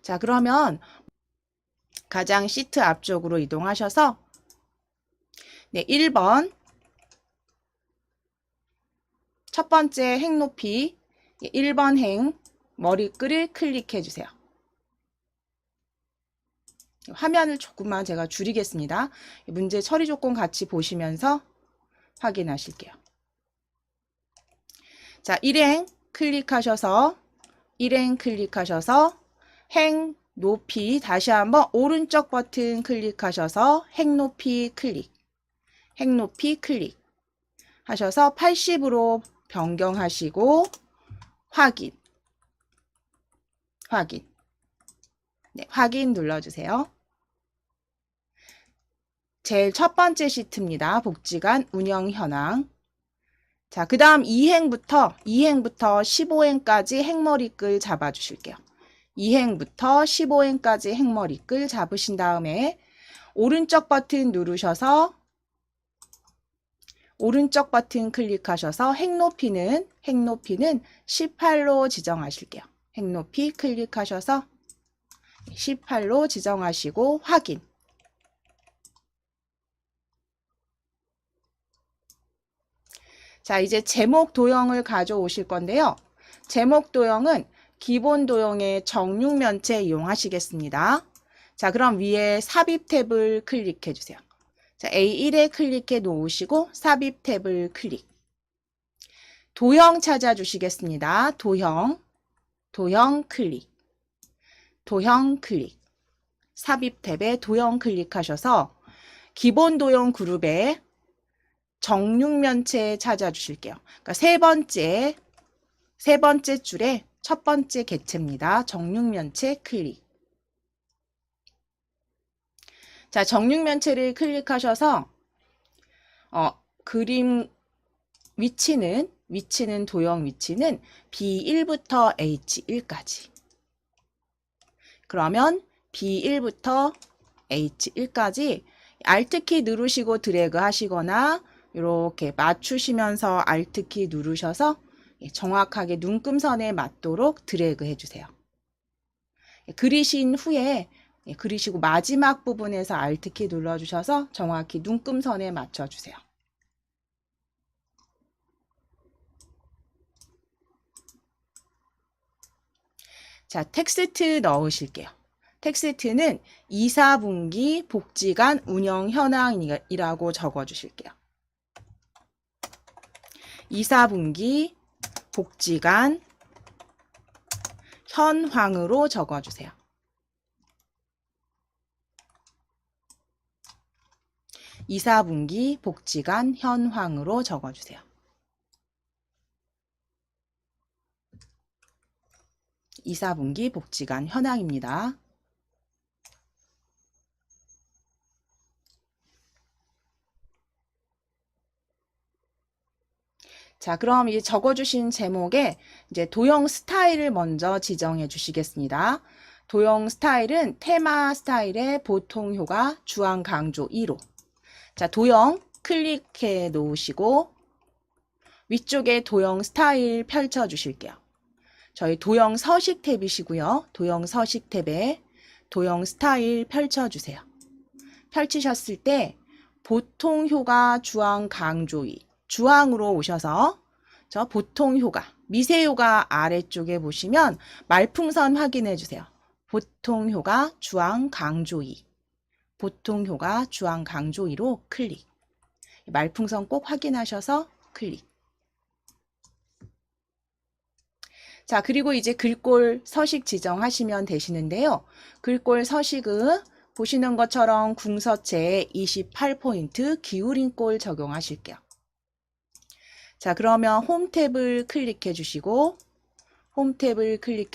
자, 그러면 가장 시트 앞쪽으로 이동하셔서 1번 첫 번째 행 높이 1번 행 머리끈을 클릭해 주세요. 화면을 조금만 제가 줄이겠습니다. 문제 처리 조건 같이 보시면서 확인하실게요. 자, 1행 클릭하셔서 행 높이 다시 한번 오른쪽 버튼 클릭하셔서 행 높이 클릭 하셔서 80으로 변경하시고 확인 확인 눌러주세요. 제일 첫 번째 시트입니다. 복지관 운영 현황. 자, 그 다음 2행부터 15행까지 행머리끌 잡아주실게요. 2행부터 15행까지 행머리끌 잡으신 다음에 오른쪽 버튼 누르셔서 오른쪽 버튼 클릭하셔서 행높이는 18로 지정하실게요. 행높이 클릭하셔서 18로 지정하시고 확인. 자, 이제 제목 도형을 가져오실 건데요. 제목 도형은 기본 도형의 정육면체 이용하시겠습니다. 자, 그럼 위에 삽입 탭을 클릭해 주세요. 자, A1에 클릭해 놓으시고 삽입 탭을 클릭. 도형 찾아주시겠습니다. 도형 클릭. 삽입 탭에 도형 클릭하셔서 기본 도형 그룹에 정육면체 찾아주실게요. 그러니까 세 번째 줄에 첫 번째 객체입니다. 정육면체 클릭. 자, 정육면체를 클릭하셔서 그림 위치는 도형 위치는 B1부터 H1까지. 그러면 B1부터 H1까지 Alt키 누르시고 드래그 하시거나 이렇게 맞추시면서 Alt키 누르셔서 정확하게 눈금선에 맞도록 드래그 해주세요. 그리신 후에 그리시고 마지막 부분에서 Alt키 눌러주셔서 정확히 눈금선에 맞춰주세요. 자, 텍스트 넣으실게요. 텍스트는 2, 4분기 복지관 운영 현황이라고 적어주실게요. 2, 4분기 복지관 현황으로 적어주세요. 2, 4분기 복지관 현황으로 적어주세요. 2, 4분기 복지관 현황입니다. 자, 그럼 이 적어주신 제목에 이제 도형 스타일을 먼저 지정해 주시겠습니다. 도형 스타일은 테마 스타일의 보통 효과 주황 강조 2로. 자, 도형 클릭해 놓으시고 위쪽에 도형 스타일 펼쳐 주실게요. 저희 도형 서식 탭이시고요. 도형 서식 탭에 도형 스타일 펼쳐 주세요. 펼치셨을 때 보통 효과 주황 강조 2. 주황으로 오셔서 저 보통 효과, 미세 효과 아래쪽에 보시면 말풍선 확인해 주세요. 보통 효과 주황 강조 2. 보통 효과 주황 강조 2로 클릭. 말풍선 꼭 확인하셔서 클릭. 자, 그리고 이제 글꼴 서식 지정하시면 되시는데요. 글꼴 서식은 보시는 것처럼 궁서체에 28포인트 기울인 꼴 적용하실게요. 자, 그러면 홈 탭을 클릭해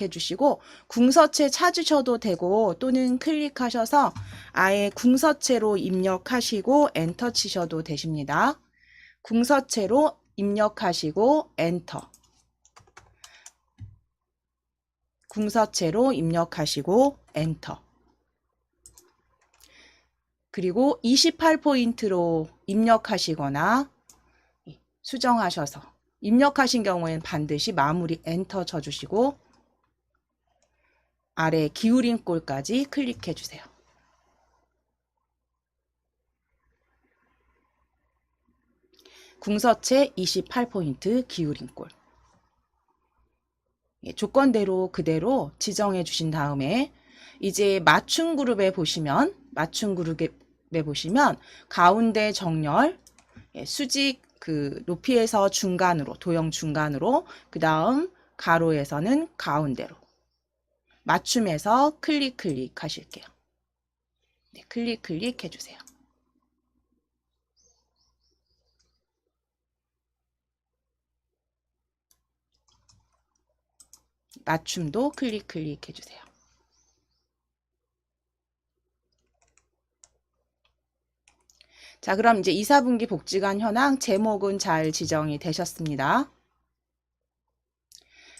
주시고 궁서체 찾으셔도 되고 또는 클릭하셔서 아예 궁서체로 입력하시고 엔터 치셔도 되십니다. 궁서체로 입력하시고 엔터. 궁서체로 입력하시고 엔터. 그리고 28포인트로 입력하시거나 수정하셔서 입력하신 경우에는 반드시 마무리 엔터 쳐주시고 아래 기울인 꼴까지 클릭해 주세요. 궁서체 28포인트 기울인 꼴. 조건대로 그대로 지정해 주신 다음에 이제 맞춤 그룹에 보시면 가운데 정렬, 수직 그 높이에서 중간으로, 도형 중간으로, 그 다음 가로에서는 가운데로 맞춤해서 클릭 하실게요. 네, 클릭 해주세요. 맞춤도 클릭 해주세요. 자, 그럼 이제 2, 4분기 복지관 현황 제목은 잘 지정이 되셨습니다.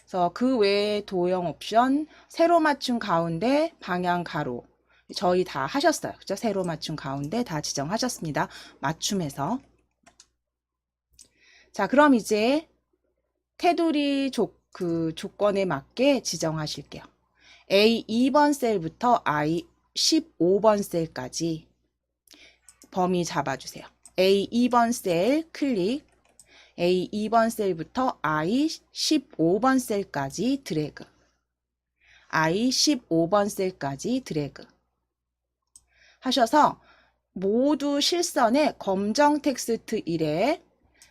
그래서 그 외에 도형 옵션, 세로 맞춤 가운데 방향 가로 저희 다 하셨어요. 그죠? 세로 맞춤 가운데 다 지정하셨습니다. 맞춤해서. 자, 그럼 이제 테두리 조건에 맞게 지정하실게요. A2번 셀부터 I15번 셀까지 범위 잡아주세요. A2번 셀 클릭, A2번 셀부터 I15번 셀까지 드래그, I15번 셀까지 드래그 하셔서 모두 실선에 검정 텍스트 1에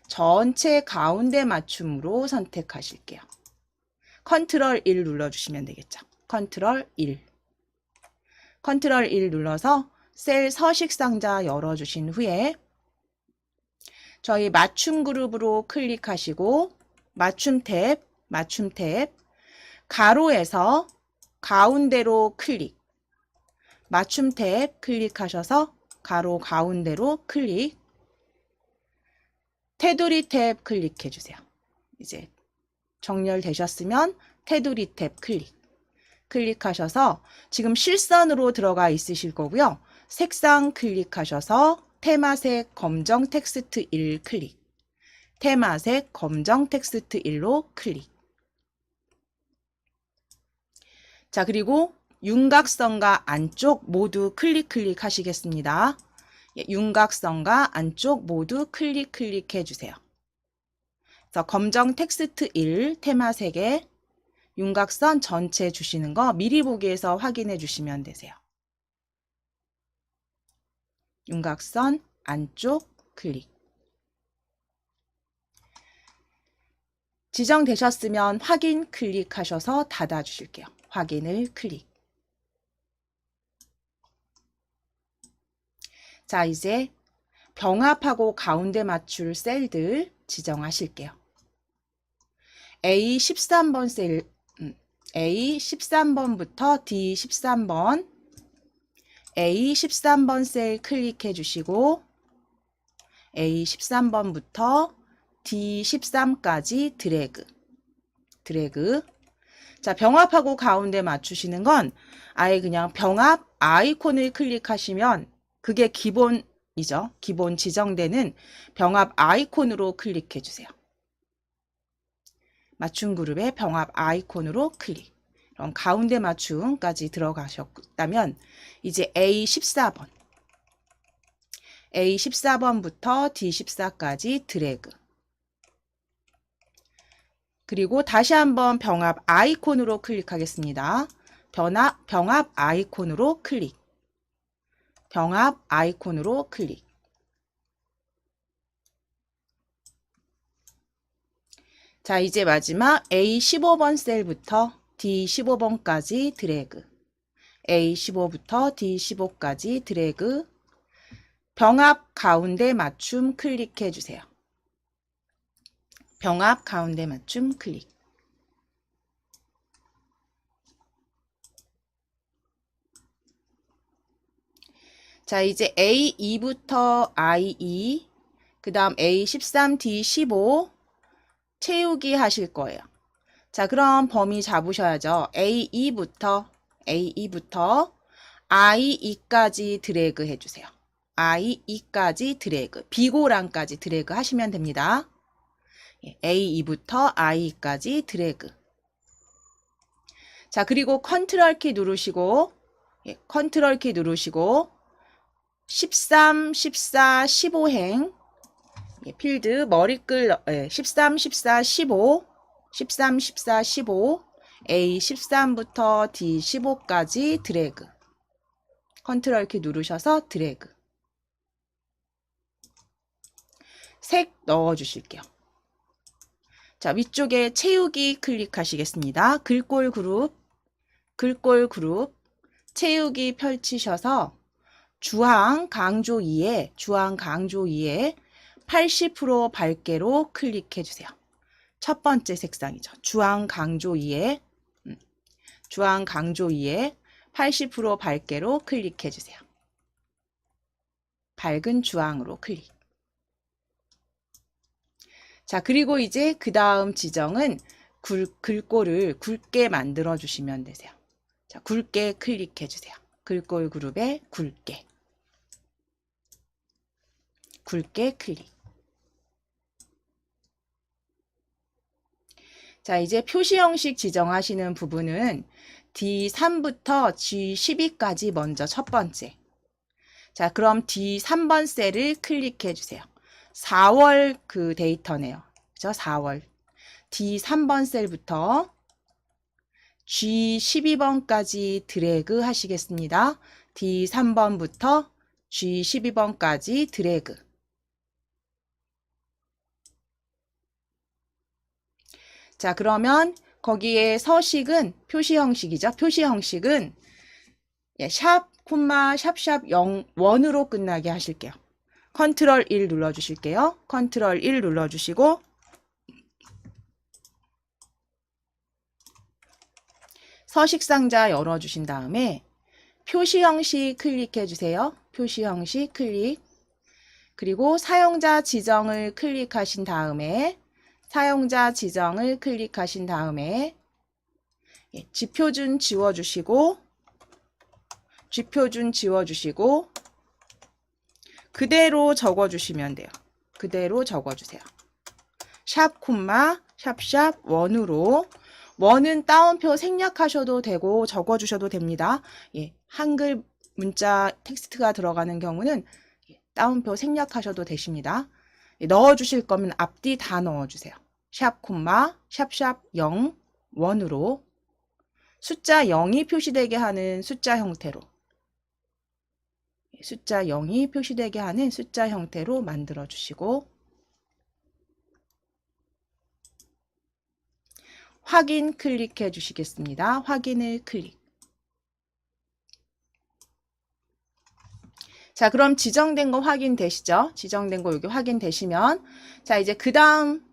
전체 가운데 맞춤으로 선택하실게요. 컨트롤 1 눌러주시면 되겠죠. 컨트롤 1 눌러서 셀 서식 상자 열어주신 후에 저희 맞춤 그룹으로 클릭하시고 맞춤 탭 가로에서 가운데로 클릭, 맞춤 탭 클릭하셔서 가로 가운데로 클릭, 테두리 탭 클릭해 주세요. 이제 정렬되셨으면 테두리 탭 클릭하셔서 지금 실선으로 들어가 있으실 거고요. 색상 클릭하셔서 테마색 검정 텍스트 1 클릭, 테마색 검정 텍스트 1로 클릭. 자, 그리고 윤곽선과 안쪽 모두 클릭 하시겠습니다. 윤곽선과 안쪽 모두 클릭 해주세요. 그래서 검정 텍스트 1 테마색에 윤곽선 전체 주시는 거 미리 보기에서 확인해 주시면 되세요. 윤곽선 안쪽 클릭. 지정되셨으면 확인 클릭하셔서 닫아 주실게요. 확인을 클릭. 자, 이제 병합하고 가운데 맞출 셀들 지정하실게요. A13번 셀, A13번부터 D13번, A13번 셀 클릭해 주시고 A13번부터 D13까지 드래그. 자, 병합하고 가운데 맞추시는 건 아예 그냥 병합 아이콘을 클릭하시면 그게 기본이죠. 기본 지정되는 병합 아이콘으로 클릭해 주세요. 맞춤 그룹의 병합 아이콘으로 클릭. 그럼 가운데 맞춤까지 들어가셨다면 이제 A14번부터 D14까지 드래그. 그리고 다시 한번 병합 아이콘으로 클릭하겠습니다. 병합 아이콘으로 클릭. 병합 아이콘으로 클릭. 자, 이제 마지막 A15번 셀부터 D15번까지 드래그. A15부터 D15까지 드래그. 병합 가운데 맞춤 클릭해 주세요. 병합 가운데 맞춤 클릭. 자, 이제 A2부터 I2, 그 다음 A13, D15 채우기 하실 거예요. 자, 그럼 범위 잡으셔야죠. A2부터 I2까지 드래그 해주세요. I2까지 드래그, 비고란까지 드래그 하시면 됩니다. A2부터 I2까지 드래그. 자, 그리고 컨트롤 키 누르시고, 컨트롤 키 누르시고, 13, 14, 15행, 필드, 머리끌, 13, 14, 15, 13, 14, 15, A 13부터 D 15까지 드래그. 컨트롤 키 누르셔서 드래그. 색 넣어주실게요. 자, 위쪽에 채우기 클릭하시겠습니다. 글꼴 그룹, 채우기 펼치셔서 주황 강조 2에 80% 밝게로 클릭해 주세요. 첫 번째 색상이죠. 주황 강조 2에 80% 밝게로 클릭해 주세요. 밝은 주황으로 클릭. 자, 그리고 이제 그 다음 지정은 글꼴을 굵게 만들어 주시면 되세요. 자, 굵게 클릭해 주세요. 글꼴 그룹에 굵게 클릭. 자, 이제 표시 형식 지정하시는 부분은 D3부터 G12까지 먼저 첫 번째. 자, 그럼 D3번 셀을 클릭해 주세요. 4월 그 데이터네요. 그죠? 4월. D3번 셀부터 G12번까지 드래그 하시겠습니다. D3번부터 G12번까지 드래그. 자, 그러면 거기에 서식은 표시 형식이죠. 표시 형식은 샵, 콤마, 샵샵 0, 1으로 끝나게 하실게요. 컨트롤 1 눌러주실게요. 컨트롤 1 눌러주시고 서식 상자 열어주신 다음에 표시 형식 클릭해 주세요. 표시 형식 클릭. 그리고 사용자 지정을 클릭하신 다음에 지표준 지워주시고 그대로 적어주시면 돼요. 그대로 적어주세요. 샵, 콤마, 샵샵 1으로 원은 따옴표 생략하셔도 되고 적어주셔도 됩니다. 한글 문자 텍스트가 들어가는 경우는 따옴표 생략하셔도 되십니다. 넣어주실 거면 앞뒤 다 넣어주세요. 샵, 콤마, 샵샵 0, 1으로 숫자 0이 표시되게 하는 숫자 형태로 만들어 주시고 확인 클릭해 주시겠습니다. 확인을 클릭. 자, 그럼 지정된 거 확인되시죠? 지정된 거 여기 확인되시면 자, 이제 그 다음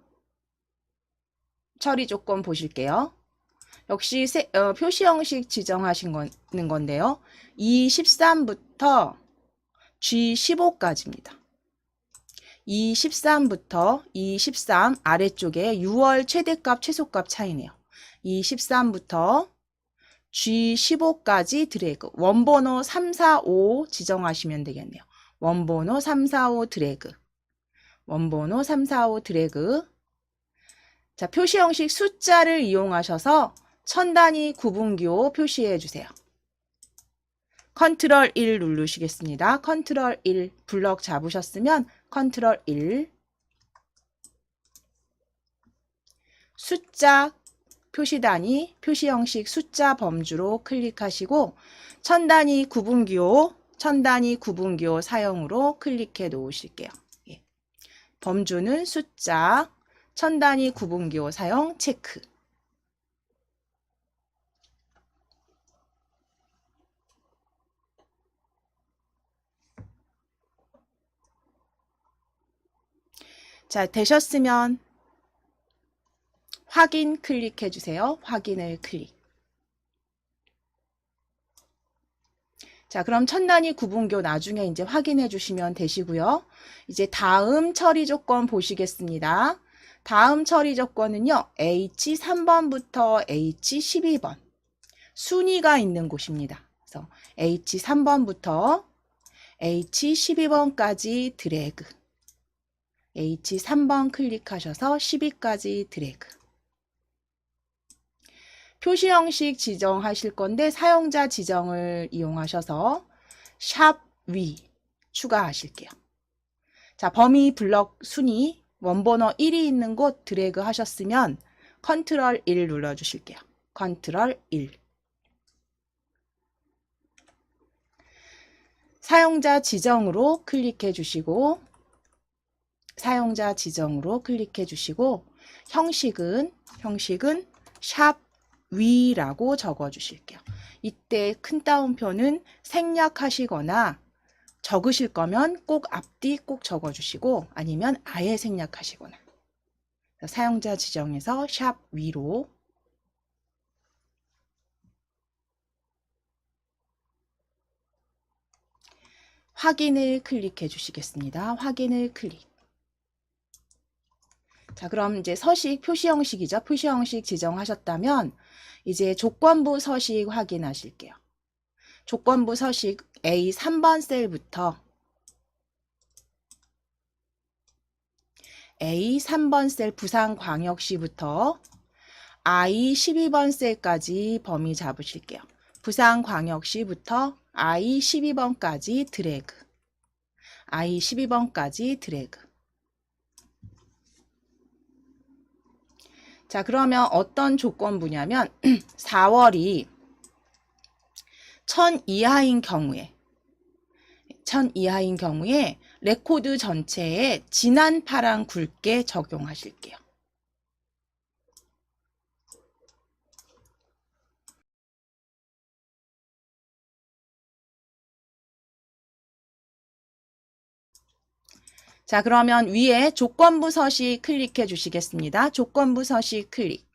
처리 조건 보실게요. 역시 표시 형식 지정하신 건데요. E13부터 G15까지입니다. E13부터 E13 아래쪽에 6월 최대값 최소값 차이네요. E13부터 G15까지 드래그. 원번호 345 지정하시면 되겠네요. 원번호 345 드래그. 자, 표시 형식 숫자를 이용하셔서 천 단위 구분기호 표시해 주세요. 컨트롤 1 누르시겠습니다. 컨트롤 1 블럭 잡으셨으면 컨트롤 1 숫자 표시 단위 표시 형식 숫자 범주로 클릭하시고 천 단위 구분기호 사용으로 클릭해 놓으실게요. 범주는 숫자 천 단위 구분기호 사용 체크. 자, 되셨으면 확인 클릭해 주세요. 확인을 클릭. 자, 그럼 천 단위 구분기호 나중에 이제 확인해 주시면 되시고요. 이제 다음 처리 조건 보시겠습니다. 다음 처리 조건은요. H3번부터 H12번. 순위가 있는 곳입니다. 그래서 H3번부터 H12번까지 드래그. H3번 클릭하셔서 12까지 드래그. 표시 형식 지정하실 건데 사용자 지정을 이용하셔서 샵 위 추가하실게요. 자, 범위 블럭 순위 원번호 1이 있는 곳 드래그 하셨으면 컨트롤 1 눌러주실게요. 컨트롤 1. 사용자 지정으로 클릭해 주시고 사용자 지정으로 클릭해 주시고 형식은 샵 위라고 적어 주실게요. 이때 큰 따옴표는 생략하시거나 적으실 거면 꼭 앞뒤 꼭 적어 주시고 아니면 아예 생략하시거나. 사용자 지정에서 샵 위로 확인을 클릭해 주시겠습니다. 확인을 클릭. 자, 그럼 이제 서식 표시 형식이죠. 표시 형식 지정하셨다면 이제 조건부 서식 확인하실게요. 조건부 서식 A 3번 셀부터 A 3번 셀 부산광역시부터 I 12번 셀까지 범위 잡으실게요. 부산광역시부터 I 12번까지 드래그. I 12번까지 드래그. 자, 그러면 어떤 조건부냐면 4월이 1000 이하인 경우에 레코드 전체에 진한 파랑 굵게 적용하실게요. 자, 그러면 위에 조건부 서식 클릭해 주시겠습니다. 조건부 서식 클릭.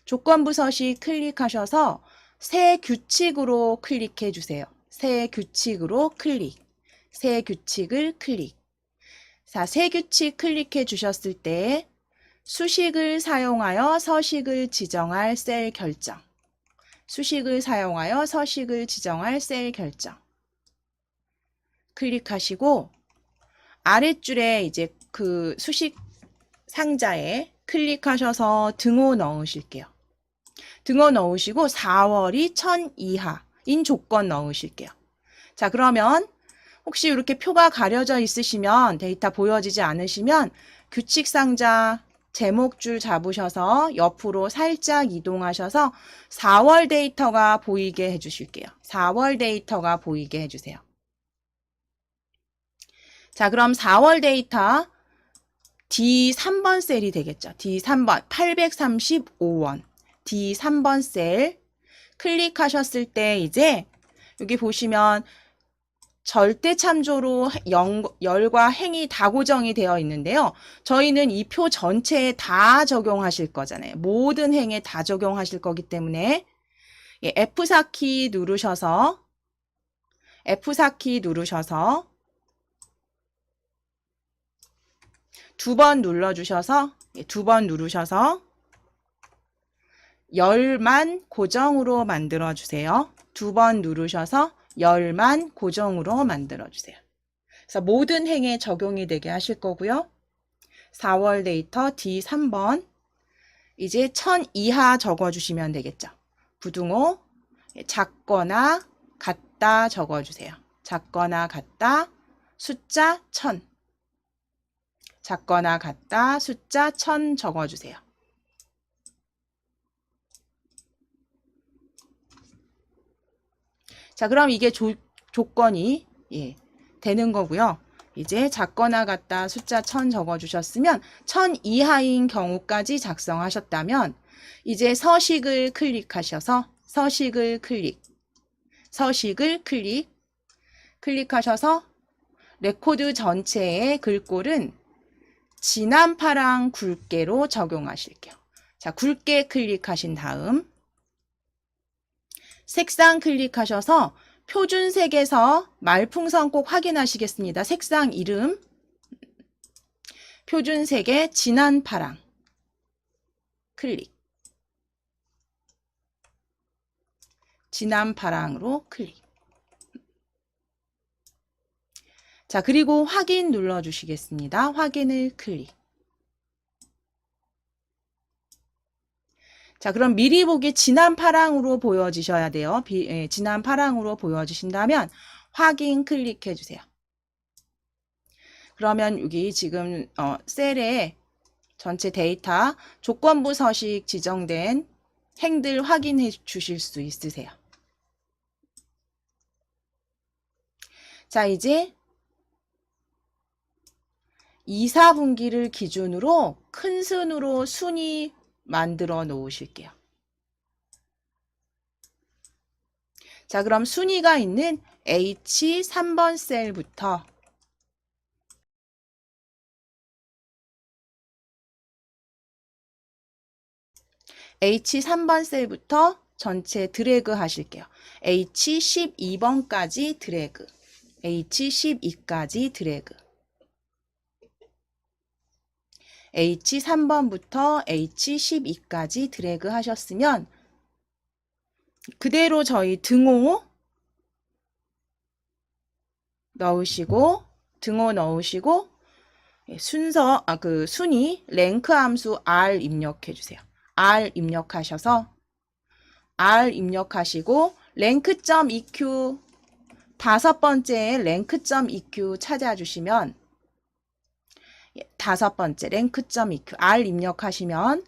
조건부 서식 클릭하셔서 새 규칙으로 클릭해 주세요. 새 규칙으로 클릭. 새 규칙을 클릭. 자, 새 규칙 클릭해 주셨을 때 수식을 사용하여 서식을 지정할 셀 결정. 수식을 사용하여 서식을 지정할 셀 결정. 클릭하시고 아랫줄에 이제 그 수식 상자에 클릭하셔서 등호 넣으실게요. 등호 넣으시고 4월이 1000 이하인 조건 넣으실게요. 자, 그러면 혹시 이렇게 표가 가려져 있으시면 데이터 보여지지 않으시면 규칙 상자 제목줄 잡으셔서 옆으로 살짝 이동하셔서 4월 데이터가 보이게 해주실게요. 4월 데이터가 보이게 해주세요. 자, 그럼 4월 데이터 D3번 셀이 되겠죠. D3번 835원 D3번 셀 클릭하셨을 때 이제 여기 보시면 절대 참조로 열과 행이 다 고정이 되어 있는데요. 저희는 이 표 전체에 다 적용하실 거잖아요. 모든 행에 다 적용하실 거기 때문에 F4키 누르셔서 두 번 누르셔서 열만 고정으로 만들어 주세요. 두 번 누르셔서 열만 고정으로 만들어 주세요. 그래서 모든 행에 적용이 되게 하실 거고요. 4월 데이터 D3번 이제 1000 이하 적어 주시면 되겠죠. 부등호 작거나 같다 적어 주세요. 작거나 같다 숫자 1000 작거나 같다 숫자 1000 적어주세요. 자, 그럼 이게 조건이 되는 거고요. 이제 작거나 같다 숫자 1000 적어주셨으면 1000 이하인 경우까지 작성하셨다면 이제 서식을 클릭하셔서 클릭하셔서 레코드 전체의 글꼴은 진한 파랑 굵게로 적용하실게요. 자, 굵게 클릭하신 다음 색상 클릭하셔서 표준색에서 말풍선 꼭 확인하시겠습니다. 색상 이름 표준색의 진한 파랑 클릭. 진한 파랑으로 클릭. 자, 그리고 확인 눌러주시겠습니다. 확인을 클릭. 자, 그럼 미리 보기 진한 파랑으로 보여지셔야 돼요. 진한 파랑으로 보여지신다면 확인 클릭해 주세요. 그러면 여기 지금 셀에 전체 데이터 조건부 서식 지정된 행들 확인해 주실 수 있으세요. 자, 이제 2, 4분기를 기준으로 큰 순으로 순위 만들어 놓으실게요. 자, 그럼 순위가 있는 H3번 셀부터 H3번 셀부터 전체 드래그 하실게요. H12번까지 드래그, H12까지 드래그, H3번부터 H12까지 드래그 하셨으면 그대로 저희 등호 넣으시고 등호 넣으시고 순서 그 순위 랭크 함수 R 입력해 주세요. R 입력하셔서 R 입력하시고 랭크.eq 다섯 번째에 랭크.eq 찾아주시면 다섯 번째 랭크.eq R 입력하시면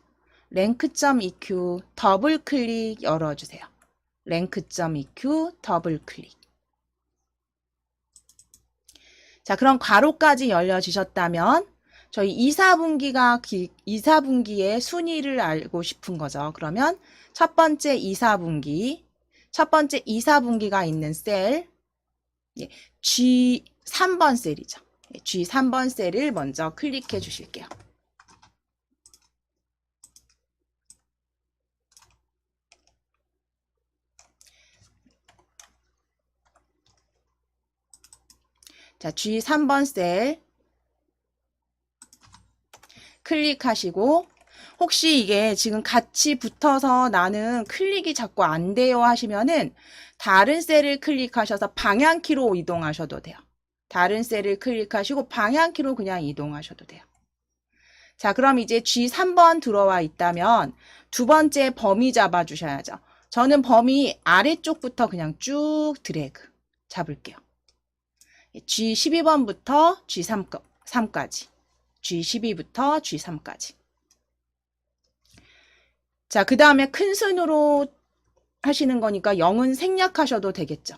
랭크.eq 더블 클릭 열어주세요. 랭크.eq 더블 클릭. 자, 그럼 괄호까지 열려지셨다면 저희 2, 4분기의 순위를 알고 싶은 거죠. 그러면 첫 번째 2, 4분기가 있는 셀 G3번 셀이죠. G3번 셀을 먼저 클릭해 주실게요. 자, G3번 셀 클릭하시고 혹시 이게 지금 같이 붙어서 나는 클릭이 자꾸 안 돼요 하시면은 다른 셀을 클릭하셔서 방향키로 이동하셔도 돼요. 다른 셀을 클릭하시고 방향키로 그냥 이동하셔도 돼요. 자, 그럼 이제 G3번 들어와 있다면 두 번째 범위 잡아주셔야죠. 저는 범위 아래쪽부터 그냥 쭉 드래그 잡을게요. G12번부터 G3까지. G12부터 G3까지. 자, 그 다음에 큰 순으로 하시는 거니까 0은 생략하셔도 되겠죠.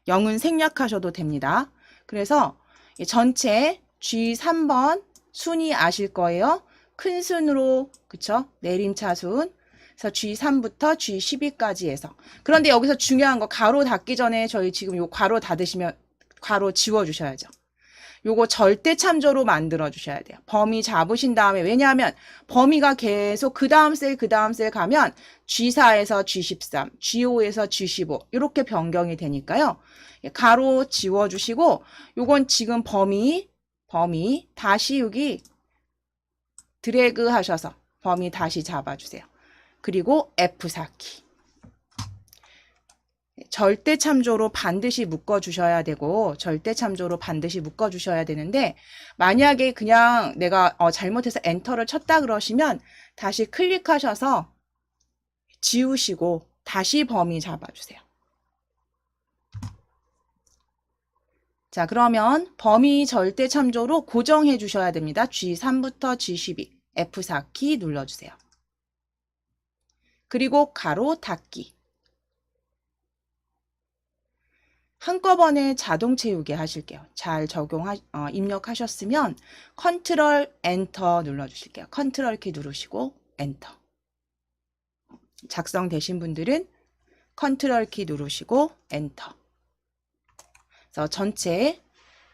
0은 생략하셔도 됩니다. 그래서 전체 G3번 순위 아실 거예요. 큰 순으로, 그쵸? 내림차순. 그래서 G3부터 G12까지 해서. 그런데 여기서 중요한 거, 가로 닫기 전에 저희 지금 요 가로 닫으시면 가로 지워주셔야죠. 요거 절대 참조로 만들어 주셔야 돼요. 범위 잡으신 다음에, 왜냐하면 범위가 계속 그 다음 셀 가면 G4에서 G13, G5에서 G15 이렇게 변경이 되니까요. 가로 지워주시고 요건 지금 범위 다시 여기 드래그 하셔서 범위 다시 잡아주세요. 그리고 F4키. 절대 참조로 반드시 묶어주셔야 되고 절대 참조로 반드시 묶어주셔야 되는데 만약에 그냥 내가 잘못해서 엔터를 쳤다 그러시면 다시 클릭하셔서 지우시고 다시 범위 잡아주세요. 자, 그러면 범위 절대 참조로 고정해 주셔야 됩니다. G3부터 G12 F4키 눌러주세요. 그리고 가로 닫기. 한꺼번에 자동 채우게 하실게요. 잘 입력하셨으면 컨트롤 엔터 눌러주실게요. 컨트롤 키 누르시고 엔터. 작성되신 분들은 컨트롤 키 누르시고 엔터. 그래서 전체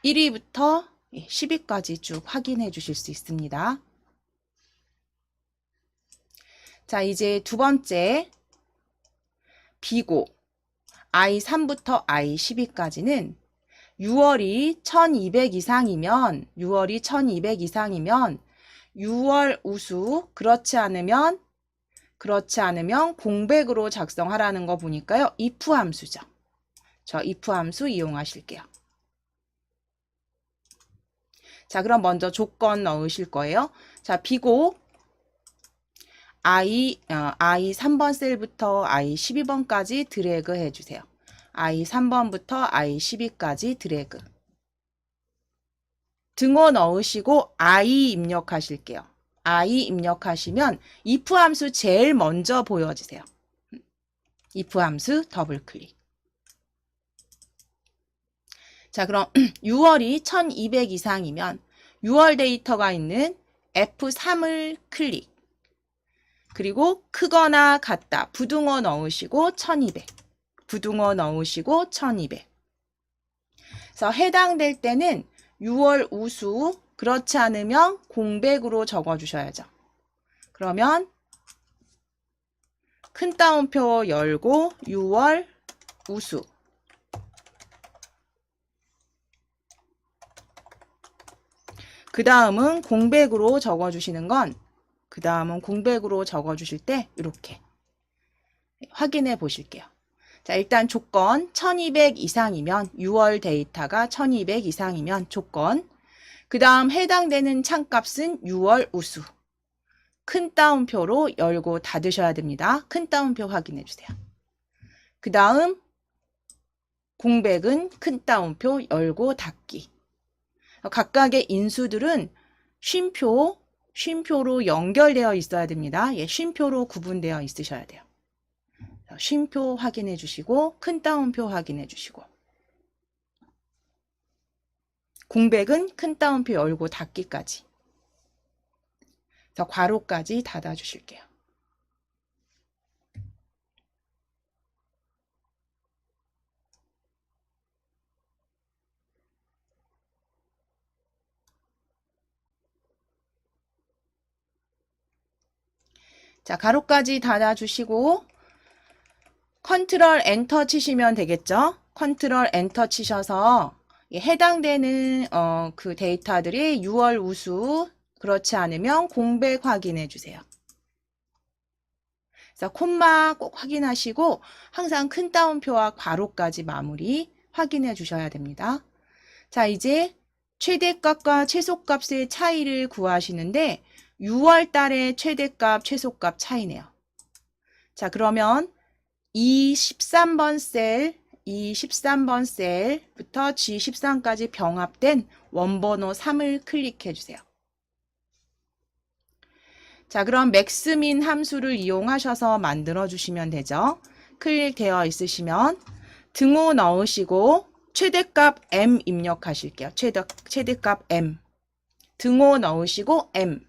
1위부터 10위까지 쭉 확인해 주실 수 있습니다. 자, 이제 두 번째 비고 I3부터 I12까지는 6월이 1200 이상이면 6월 우수, 그렇지 않으면 공백으로 작성하라는 거 보니까요. if 함수죠. 저 if 함수 이용하실게요. 자, 그럼 먼저 조건 넣으실 거예요. 자, 비고 I 3번 셀부터 I 12번까지 드래그 해주세요. I 3번부터 I 12까지 드래그. 등호 넣으시고 I 입력하실게요. I 입력하시면 if 함수 제일 먼저 보여지세요. if 함수 더블 클릭. 자, 그럼 6월이 1200 이상이면 6월 데이터가 있는 F3을 클릭. 그리고 크거나 같다. 부등호 넣으시고 1200. 부등호 넣으시고 1200. 그래서 해당될 때는 6월 우수, 그렇지 않으면 공백으로 적어주셔야죠. 그러면 큰 따옴표 열고 6월 우수. 그 다음은 공백으로 적어주시는 건, 그 다음은 공백으로 적어주실 때 이렇게 확인해 보실게요. 자, 일단 조건 1200 이상이면 6월 데이터가 1200 이상이면 조건. 그 다음 해당되는 창값은 6월 우수. 큰 따옴표로 열고 닫으셔야 됩니다. 큰 따옴표 확인해 주세요. 그 다음 공백은 큰 따옴표 열고 닫기. 각각의 인수들은 쉼표로 연결되어 있어야 됩니다. 예, 쉼표로 구분되어 있으셔야 돼요. 쉼표 확인해 주시고 큰 따옴표 확인해 주시고 공백은 큰 따옴표 열고 닫기까지. 괄호까지 닫아 주실게요. 자, 가로까지 닫아 주시고 컨트롤 엔터 치시면 되겠죠? 컨트롤 엔터 치셔서 해당되는 그 데이터들이 6월 우수, 그렇지 않으면 공백 확인해 주세요. 그래서 콤마 꼭 확인하시고 항상 큰 따옴표와 괄호까지 마무리 확인해 주셔야 됩니다. 자, 이제 최대값과 최소값의 차이를 구하시는데 6월 달의 최대값, 최소값 차이네요. 자, 그러면 이 13번 셀부터 G13까지 병합된 원번호 3을 클릭해 주세요. 자, 그럼 맥스민 함수를 이용하셔서 만들어 주시면 되죠. 클릭되어 있으시면 등호 넣으시고 최대값 M 입력하실게요. 최대값 M. 등호 넣으시고 M.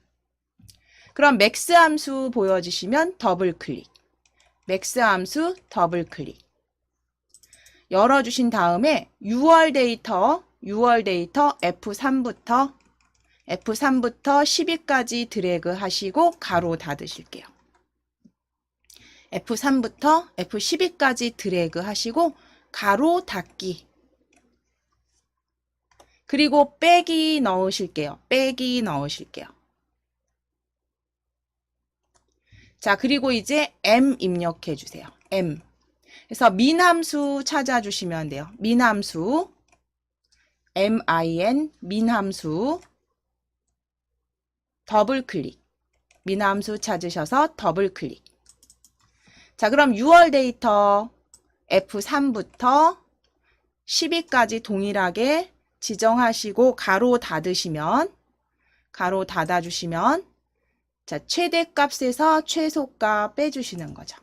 그럼 맥스 함수 보여지시면 더블 클릭. 맥스 함수 더블 클릭. 열어주신 다음에 6월 데이터 F3부터 12까지 드래그 하시고 가로 닫으실게요. F3부터 F12까지 드래그 하시고 가로 닫기. 그리고 빼기 넣으실게요. 빼기 넣으실게요. 자, 그리고 이제 M 입력해 주세요. M. 그래서 민함수 찾아주시면 돼요. 민함수. MIN 민함수. 더블 클릭. 민함수 찾으셔서 더블 클릭. 자, 그럼 6월 데이터 F3부터 12까지 동일하게 지정하시고 가로 닫으시면, 가로 닫아주시면, 자, 최대값에서 최소값 빼주시는 거죠.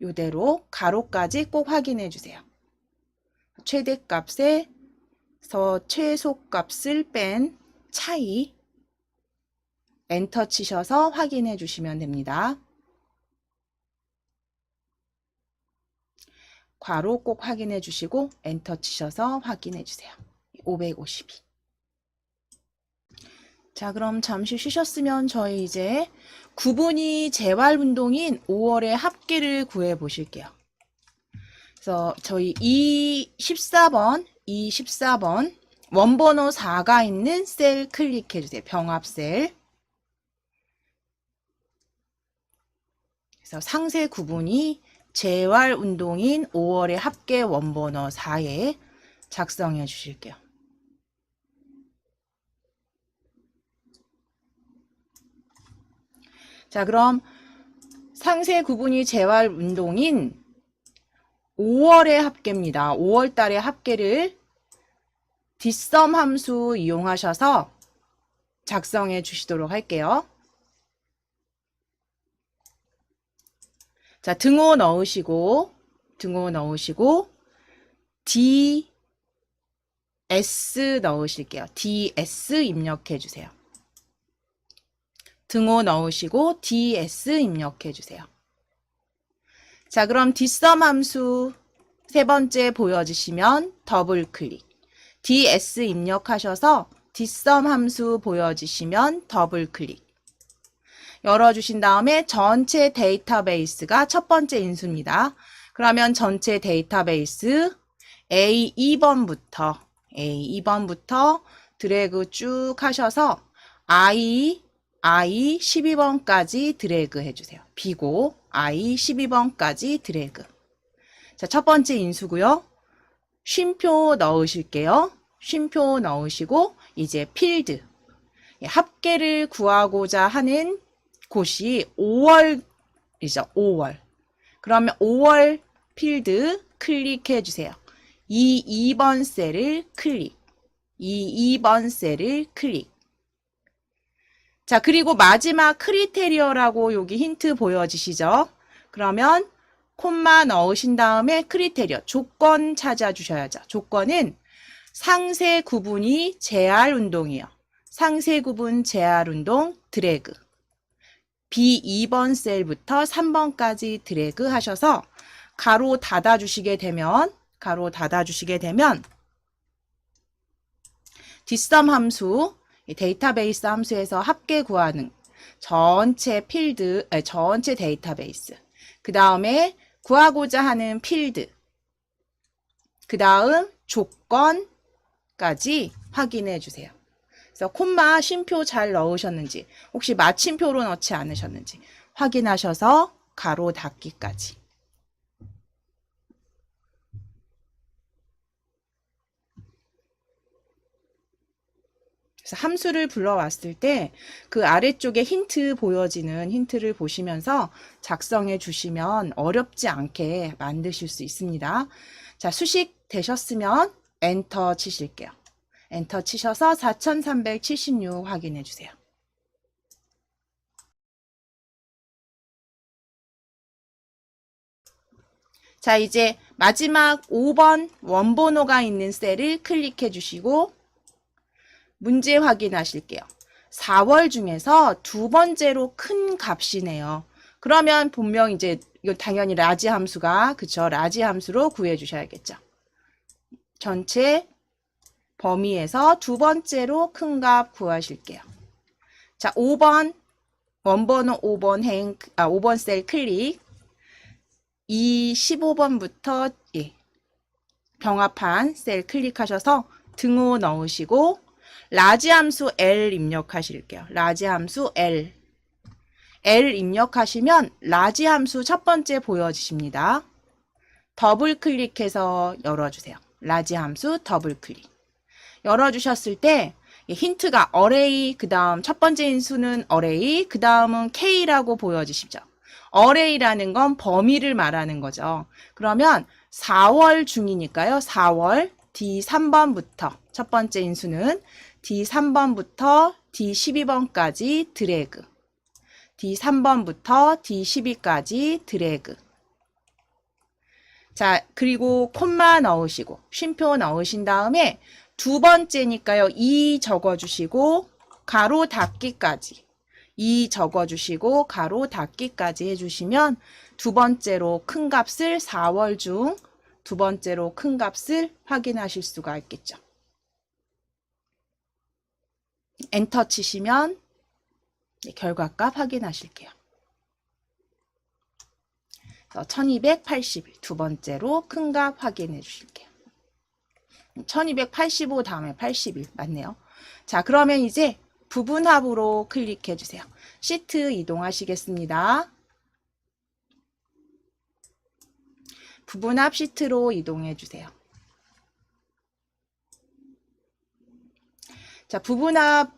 이대로 가로까지 꼭 확인해 주세요. 최대값에서 최소값을 뺀 차이 엔터 치셔서 확인해 주시면 됩니다. 괄호 꼭 확인해 주시고 엔터 치셔서 확인해 주세요. 552. 자, 그럼 잠시 쉬셨으면 저희 이제 구분이 재활운동인 5월의 합계를 구해 보실게요. 그래서 저희 14번 원번호 4가 있는 셀 클릭해 주세요. 병합셀. 그래서 상세 구분이 재활운동인 5월의 합계 원번호 4에 작성해 주실게요. 자, 그럼 상세 구분이 재활 운동인 5월의 합계입니다. 5월 달의 합계를 뒷섬 함수 이용하셔서 작성해 주시도록 할게요. 자, 등호 넣으시고 DS 넣으실게요. DS 입력해 주세요. 등호 넣으시고 DS 입력해 주세요. 자, 그럼 뒷섬 함수 세 번째 보여지시면 더블 클릭. DS 입력하셔서 뒷섬 함수 보여지시면 더블 클릭. 열어주신 다음에 전체 데이터베이스가 첫 번째 인수입니다. 그러면 전체 데이터베이스 A2번부터 드래그 쭉 하셔서 I 12번까지 드래그 해주세요. 비고 I 12번까지 드래그. 자, 첫 번째 인수고요. 쉼표 넣으실게요. 쉼표 넣으시고 이제 필드. 합계를 구하고자 하는 곳이 5월이죠. 5월. 그러면 5월 필드 클릭해 주세요. 2번 셀을 클릭. 2번 셀을 클릭. 자, 그리고 마지막 크리테리어라고 여기 힌트 보여지시죠? 그러면 콤마 넣으신 다음에 크리테리어, 조건 찾아주셔야죠. 조건은 상세 구분이 재활 운동이요. 상세 구분 재활 운동 드래그. B2번 셀부터 3번까지 드래그 하셔서 가로 닫아주시게 되면 뒷섬 함수, 데이터베이스 함수에서 합계 구하는 전체 필드, 전체 데이터베이스. 그 다음에 구하고자 하는 필드. 그 다음 조건까지 확인해 주세요. 그래서 콤마 쉼표 잘 넣으셨는지, 혹시 마침표로 넣지 않으셨는지 확인하셔서 가로 닫기까지. 그래서 함수를 불러왔을 때 그 아래쪽에 힌트 보여지는 힌트를 보시면서 작성해 주시면 어렵지 않게 만드실 수 있습니다. 자, 수식 되셨으면 엔터 치실게요. 엔터 치셔서 4376 확인해 주세요. 자, 이제 마지막 5번 원번호가 있는 셀을 클릭해 주시고 문제 확인하실게요. 4월 중에서 두 번째로 큰 값이네요. 그러면 분명 이제 이거 당연히 라지 함수가, 그쵸? 라지 함수로 구해 주셔야겠죠. 전체 범위에서 두 번째로 큰 값 구하실게요. 자, 5번 원번호 5번 셀 클릭. 이 15번부터 병합한 셀 클릭하셔서 등호 넣으시고 라지 함수 L 입력하실게요. 라지 함수 L 입력하시면 라지 함수 첫 번째 보여지십니다. 더블 클릭해서 열어주세요. 라지 함수 더블 클릭. 열어주셨을 때 힌트가 array, 그 다음 첫 번째 인수는 array, 그 다음은 K라고 보여지시죠. array라는 건 범위를 말하는 거죠. 그러면 4월 중이니까요. 4월 D3번부터 첫 번째 인수는 D3번부터 D12번까지 드래그. D3번부터 D12까지 드래그. 자, 그리고 콤마 넣으시고 쉼표 넣으신 다음에 두 번째니까요. 2 적어주시고 가로 닫기까지. 2 적어주시고 가로 닫기까지 해주시면 두 번째로 큰 값을 4월 중 두 번째로 큰 값을 확인하실 수가 있겠죠. 엔터 치시면 결과값 확인하실게요. 1281 두 번째로 큰 값 확인해 주실게요. 1285 다음에 81 맞네요. 자, 그러면 이제 부분합으로 클릭해 주세요. 시트 이동하시겠습니다. 부분합 시트로 이동해 주세요. 자, 부분합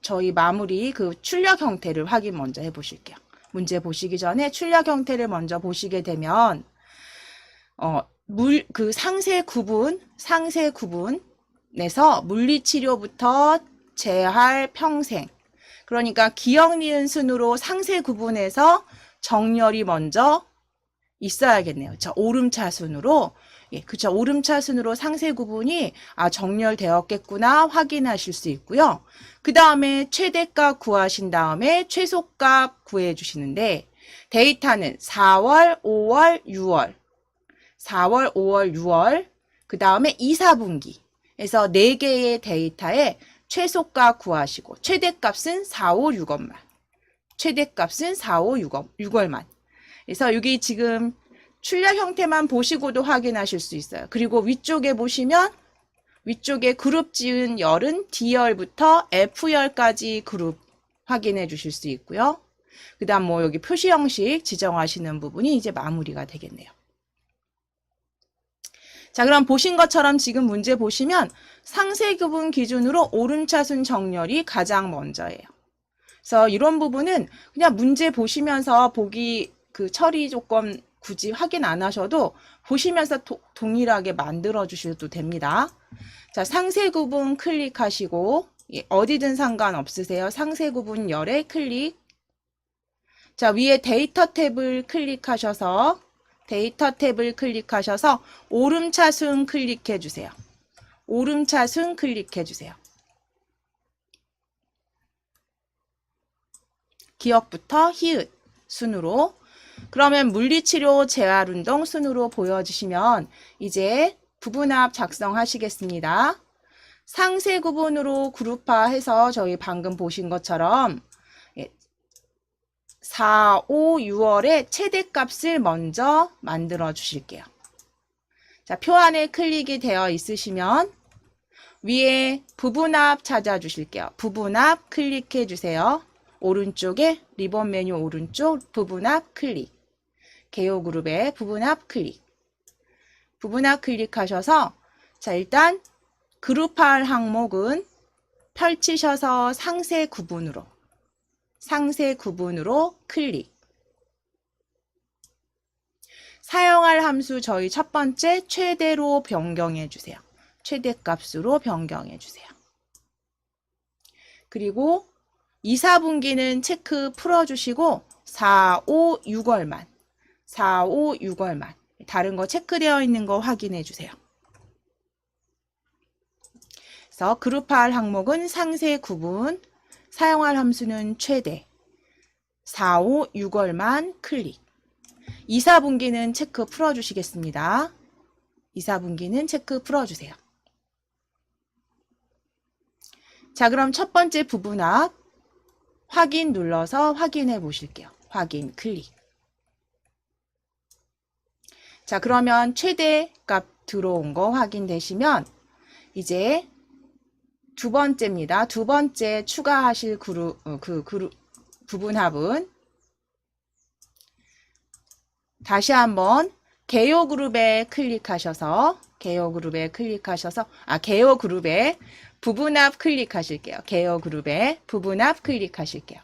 저희 마무리 그 출력 형태를 확인 먼저 해 보실게요. 문제 보시기 전에 출력 형태를 먼저 보시게 되면 상세 구분에서 물리치료부터 재활 평생, 그러니까 기역 니은 순으로 상세 구분에서 정렬이 먼저 있어야겠네요. 자, 오름차순으로, 예, 그쵸. 오름차순으로 상세 구분이 정렬되었겠구나 확인하실 수 있고요. 그 다음에 최대값 구하신 다음에 최소값 구해 주시는데, 데이터는 4월, 5월, 6월, 4월, 5월, 6월, 그 다음에 2, 4분기. 그래서 4개의 데이터에 최소값 구하시고, 최대값은 4, 5, 6월만. 최대값은 4, 5, 6월만. 그래서 여기 지금 출력 형태만 보시고도 확인하실 수 있어요. 그리고 위쪽에 보시면 위쪽에 그룹 지은 열은 D열부터 F열까지 그룹 확인해 주실 수 있고요. 그 다음 여기 표시 형식 지정하시는 부분이 이제 마무리가 되겠네요. 자, 그럼 보신 것처럼 지금 문제 보시면 상세 구분 기준으로 오름차순 정렬이 가장 먼저예요. 그래서 이런 부분은 그냥 문제 보시면서 처리 조건 굳이 확인 안 하셔도 보시면서 동일하게 만들어 주셔도 됩니다. 자, 상세 구분 클릭하시고, 어디든 상관없으세요. 상세 구분 열에 클릭. 자, 위에 데이터 탭을 클릭하셔서 오름차순 클릭해 주세요. 오름차순 클릭해 주세요. 기역부터 히읗 순으로, 그러면 물리치료 재활운동 순으로 보여주시면 이제 부분합 작성하시겠습니다. 상세 구분으로 그룹화해서 저희 방금 보신 것처럼 4, 5, 6월에 최대값을 먼저 만들어 주실게요. 자, 표 안에 클릭이 되어 있으시면 위에 부분합 찾아주실게요. 부분합 클릭해 주세요. 오른쪽에 리본 메뉴 오른쪽 부분합 클릭. 개요 그룹에 부분합 클릭. 부분합 클릭하셔서 자, 일단 그룹할 항목은 펼치셔서 상세 구분으로 클릭. 사용할 함수 저희 첫 번째 최대로 변경해 주세요. 최대값으로 변경해 주세요. 그리고 2, 4분기는 체크 풀어주시고 4, 5, 6월만 다른 거 체크되어 있는 거 확인해 주세요. 그래서 그룹할 항목은 상세 구분, 사용할 함수는 최대, 4, 5, 6월만 클릭. 2, 4분기는 체크 풀어주시겠습니다. 2, 4분기는 체크 풀어주세요. 자, 그럼 첫 번째 부분합 확인 눌러서 확인해 보실게요. 확인 클릭. 자, 그러면 최대값 들어온 거 확인되시면 이제 두 번째입니다. 두 번째 추가하실 부분합은 다시 한번 개요 그룹에 클릭하셔서 개요 그룹에 부분합 클릭하실게요. 개요 그룹에 부분합 클릭하실게요.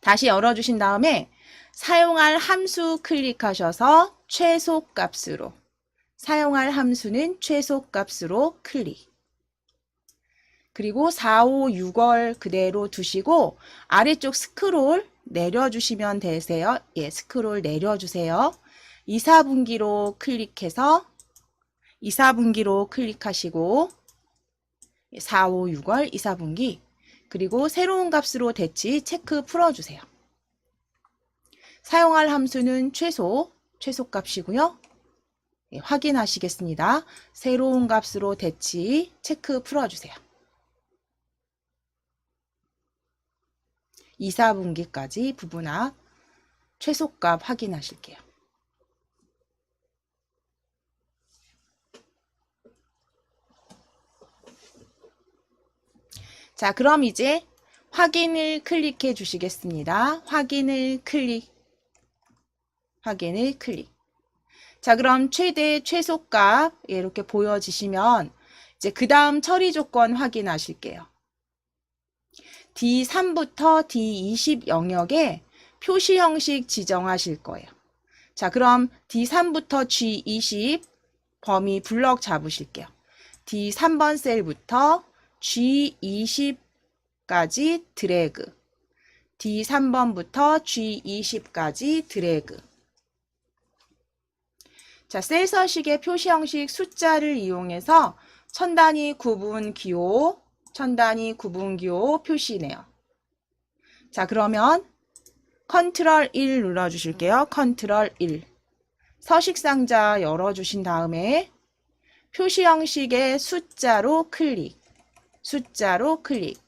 다시 열어주신 다음에 사용할 함수 클릭하셔서 최소값으로, 사용할 함수는 최소값으로 클릭. 그리고 4, 5, 6월 그대로 두시고 아래쪽 스크롤 내려주시면 되세요. 예, 스크롤 내려주세요. 2, 4분기로 클릭해서 2, 4분기로 클릭하시고 4, 5, 6월 2, 4분기 그리고 새로운 값으로 대치 체크 풀어주세요. 사용할 함수는 최소값이고요. 예, 확인하시겠습니다. 새로운 값으로 대치 체크 풀어주세요. 2, 4분기까지 부분합 최소값 확인하실게요. 자, 그럼 이제 확인을 클릭해 주시겠습니다. 확인을 클릭. 자, 그럼 최대 최소값 이렇게 보여지시면 이제 그 다음 처리 조건 확인하실게요. D3부터 D20 영역에 표시 형식 지정하실 거예요. 자, 그럼 D3부터 G20 범위 블럭 잡으실게요. D3번 셀부터 G20까지 드래그. D3번부터 G20까지 드래그. 자, 셀 서식의 표시 형식 숫자를 이용해서 천 단위 구분 기호, 천 단위 구분 기호 표시네요. 자, 그러면 컨트롤 1 눌러주실게요. 컨트롤 1. 서식 상자 열어주신 다음에 표시 형식의 숫자로 클릭. 숫자로 클릭.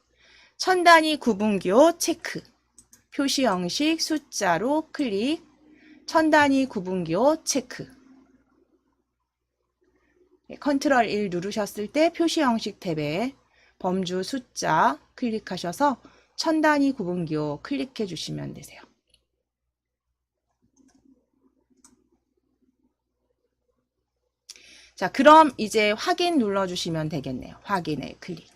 천 단위 구분 기호 체크. 표시 형식 숫자로 클릭. 천 단위 구분 기호 체크. 컨트롤 1 누르셨을 때 표시 형식 탭에 범주 숫자 클릭하셔서 천 단위 구분 기호 클릭해 주시면 되세요. 자, 그럼 이제 확인 눌러주시면 되겠네요. 확인을 클릭.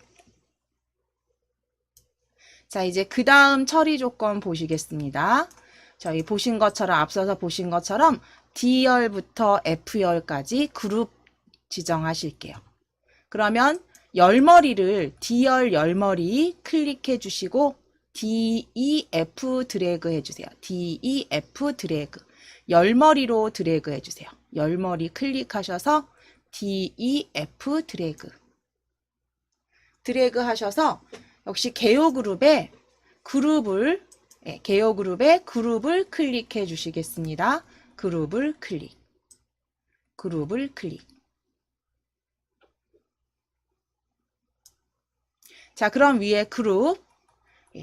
자, 이제 그 다음 처리 조건 보시겠습니다. 저희 보신 것처럼, 앞서서 보신 것처럼 D열부터 F열까지 그룹 지정하실게요. 그러면 열머리를 D열 열머리 클릭해 주시고 DEF 드래그 해주세요. DEF 드래그. 열머리로 드래그 해주세요. 열머리 클릭하셔서 DEF 드래그. 드래그 하셔서 역시 개요 그룹에 개요 그룹에 그룹을 클릭해 주시겠습니다. 그룹을 클릭. 그룹을 클릭. 자, 그럼 위에 그룹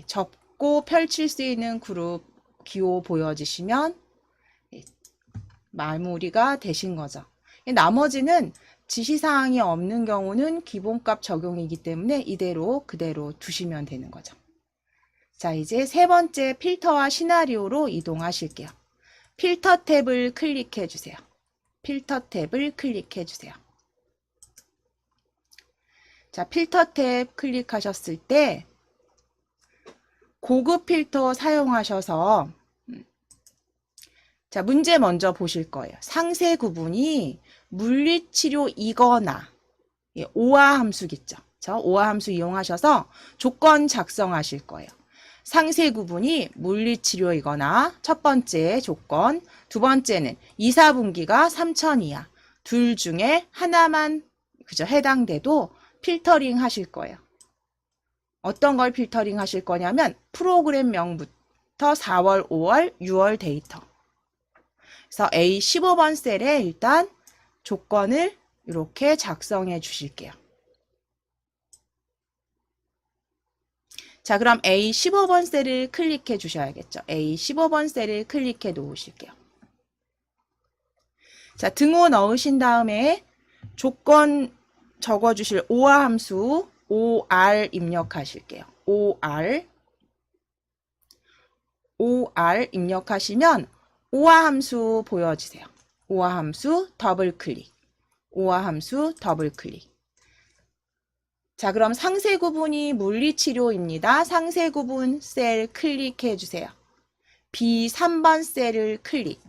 접고 펼칠 수 있는 그룹 기호 보여지시면 마무리가 되신 거죠. 나머지는 지시사항이 없는 경우는 기본값 적용이기 때문에 이대로 그대로 두시면 되는 거죠. 자, 이제 세 번째 필터와 시나리오로 이동하실게요. 필터 탭을 클릭해 주세요. 필터 탭을 클릭해 주세요. 자, 필터 탭 클릭하셨을 때 고급 필터 사용하셔서 자, 문제 먼저 보실 거예요. 상세 구분이 물리치료이거나 오화 함수겠죠. 오화 함수 이용하셔서 조건 작성하실 거예요. 상세 구분이 물리치료이거나 첫 번째 조건, 두 번째는 2, 4분기가 3천 이하. 둘 중에 하나만 그죠 해당돼도 필터링 하실 거예요. 어떤 걸 필터링 하실 거냐면 프로그램명부터 4월, 5월, 6월 데이터. 그래서 A 15번 셀에 일단 조건을 이렇게 작성해 주실게요. 자, 그럼 A 15번 셀을 클릭해 주셔야겠죠. A 15번 셀을 클릭해 놓으실게요. 자, 등호 넣으신 다음에 조건 적어주실 OR 함수 OR 입력하실게요. OR 입력하시면 OR 함수 보여지세요. OR 함수 더블 클릭. OR 함수 더블 클릭. 자, 그럼 상세 구분이 물리치료입니다. 상세 구분 셀 클릭해 주세요. B3번 셀을 클릭.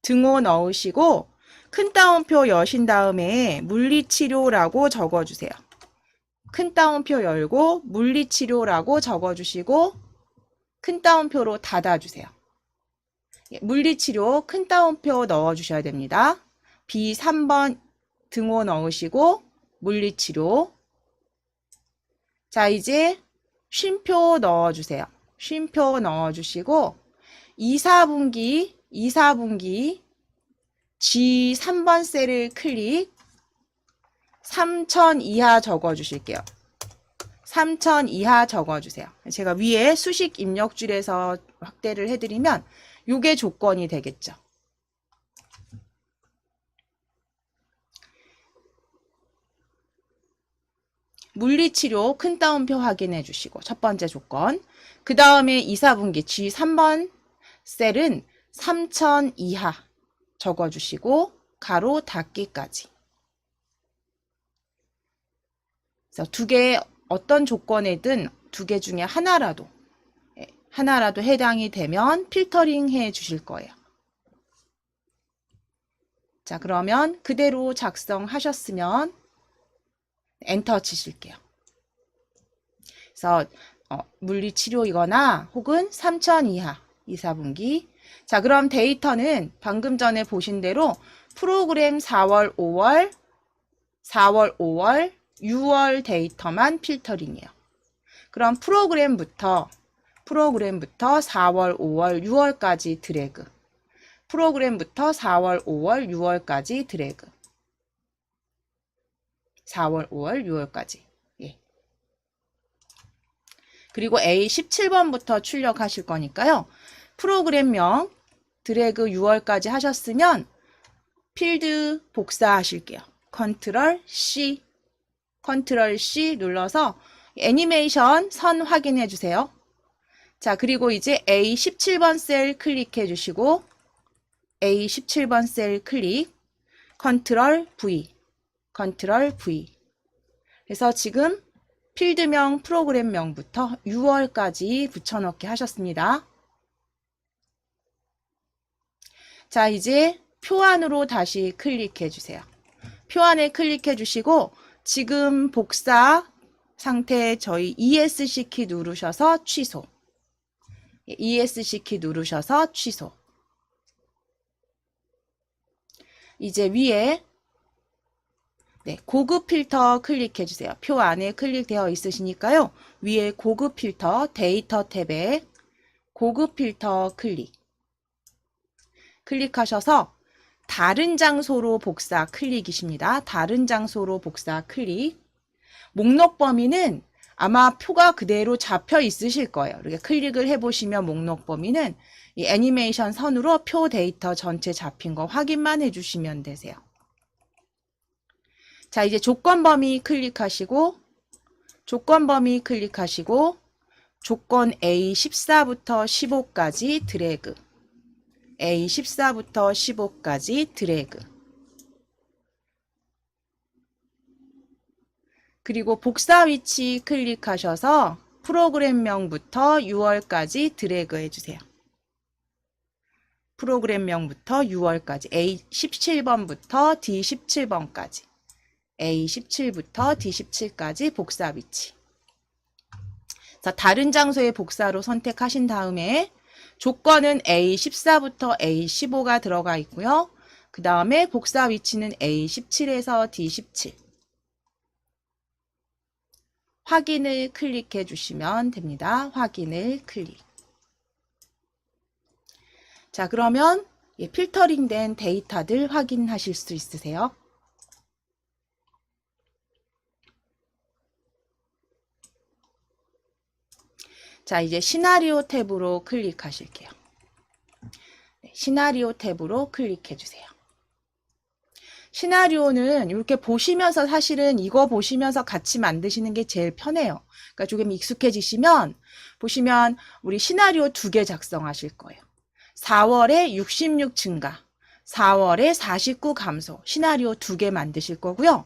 등호 넣으시고 큰 따옴표 여신 다음에 물리치료라고 적어주세요. 큰 따옴표 열고 물리치료라고 적어주시고 큰 따옴표로 닫아주세요. 물리치료 큰 따옴표 넣어주셔야 됩니다. B3번 등호 넣으시고 물리치료. 자, 이제 쉼표 넣어주세요. 쉼표 넣어주시고 2, 4분기 G3번 셀을 클릭. 3천 이하 적어주실게요. 3천 이하 적어주세요. 제가 위에 수식 입력줄에서 확대를 해드리면 이게 조건이 되겠죠. 물리치료 큰 따옴표 확인해 주시고 첫 번째 조건. 그 다음에 2, 4분기 G3번 셀은 3천 이하 적어주시고 가로 닫기까지. 그래서 두 개 어떤 조건에든 두 개 중에 하나라도 해당이 되면 필터링 해 주실 거예요. 자, 그러면 그대로 작성하셨으면 엔터 치실게요. 그래서 물리치료이거나 혹은 3천 이하 2, 4분기. 자, 그럼 데이터는 방금 전에 보신 대로 프로그램 4월, 5월, 6월 데이터만 필터링이에요. 그럼 프로그램부터 4월, 5월, 6월까지 드래그. 프로그램부터 4월, 5월, 6월까지 드래그. 4월, 5월, 6월까지. 예. 그리고 A17번부터 출력하실 거니까요. 프로그램명 드래그 6월까지 하셨으면 필드 복사하실게요. 컨트롤 C 눌러서 애니메이션 선 확인해 주세요. 자, 그리고 이제 A17번 셀 클릭해 주시고 A17번 셀 클릭, 컨트롤 V. 그래서 지금 필드명 프로그램명부터 6월까지 붙여넣기 하셨습니다. 자, 이제 표안으로 다시 클릭해 주세요. 표안에 클릭해 주시고 지금 복사 상태 저희 ESC 키 누르셔서 취소. ESC 키 누르셔서 취소. 이제 위에 고급 필터 클릭해 주세요. 표 안에 클릭되어 있으시니까요. 위에 고급 필터 데이터 탭에 고급 필터 클릭하셔서 다른 장소로 복사 클릭이십니다. 다른 장소로 복사 클릭. 목록 범위는 아마 표가 그대로 잡혀 있으실 거예요. 이렇게 클릭을 해보시면 목록 범위는 이 애니메이션 선으로 표 데이터 전체 잡힌 거 확인만 해주시면 되세요. 자, 이제 조건 범위 클릭하시고 조건 A14부터 15까지 드래그. A14부터 15까지 드래그. 그리고 복사 위치 클릭하셔서 프로그램명부터 6월까지 드래그 해주세요. 프로그램명부터 6월까지 A17번부터 D17번까지 A17부터 D17까지 복사 위치. 자, 다른 장소의 복사로 선택하신 다음에 조건은 A14부터 A15가 들어가 있고요. 그 다음에 복사 위치는 A17에서 D17. 확인을 클릭해 주시면 됩니다. 확인을 클릭. 자, 그러면 필터링된 데이터들 확인하실 수 있으세요. 자, 이제 시나리오 탭으로 클릭하실게요. 시나리오 탭으로 클릭해 주세요. 시나리오는 이렇게 보시면서 사실은 이거 보시면서 같이 만드시는 게 제일 편해요. 그러니까 조금 익숙해지시면 보시면 우리 시나리오 2개 작성하실 거예요. 4월에 66 증가, 4월에 49 감소, 시나리오 2개 만드실 거고요.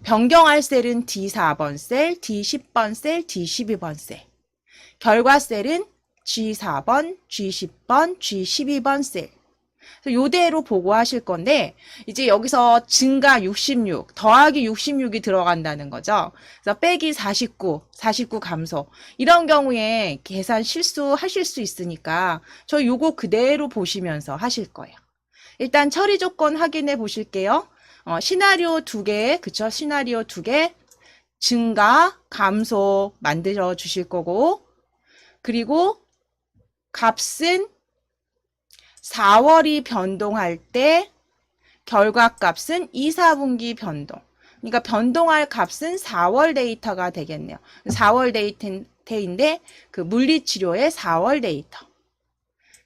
변경할 셀은 D4번 셀, D10번 셀, D12번 셀. 결과 셀은 G4번, G10번, G12번 셀. 요대로 보고하실 건데 이제 여기서 증가 66, 더하기 66이 들어간다는 거죠. 그래서 빼기 49 감소. 이런 경우에 계산 실수하실 수 있으니까 저 요거 그대로 보시면서 하실 거예요. 일단 처리 조건 확인해 보실게요. 시나리오 2개, 그쵸? 시나리오 2개 증가, 감소 만들어 주실 거고 그리고 값은 4월이 변동할 때 결과값은 2, 4분기 변동. 그러니까 변동할 값은 4월 데이터가 되겠네요. 4월 데이터인데 그 물리치료의 4월 데이터.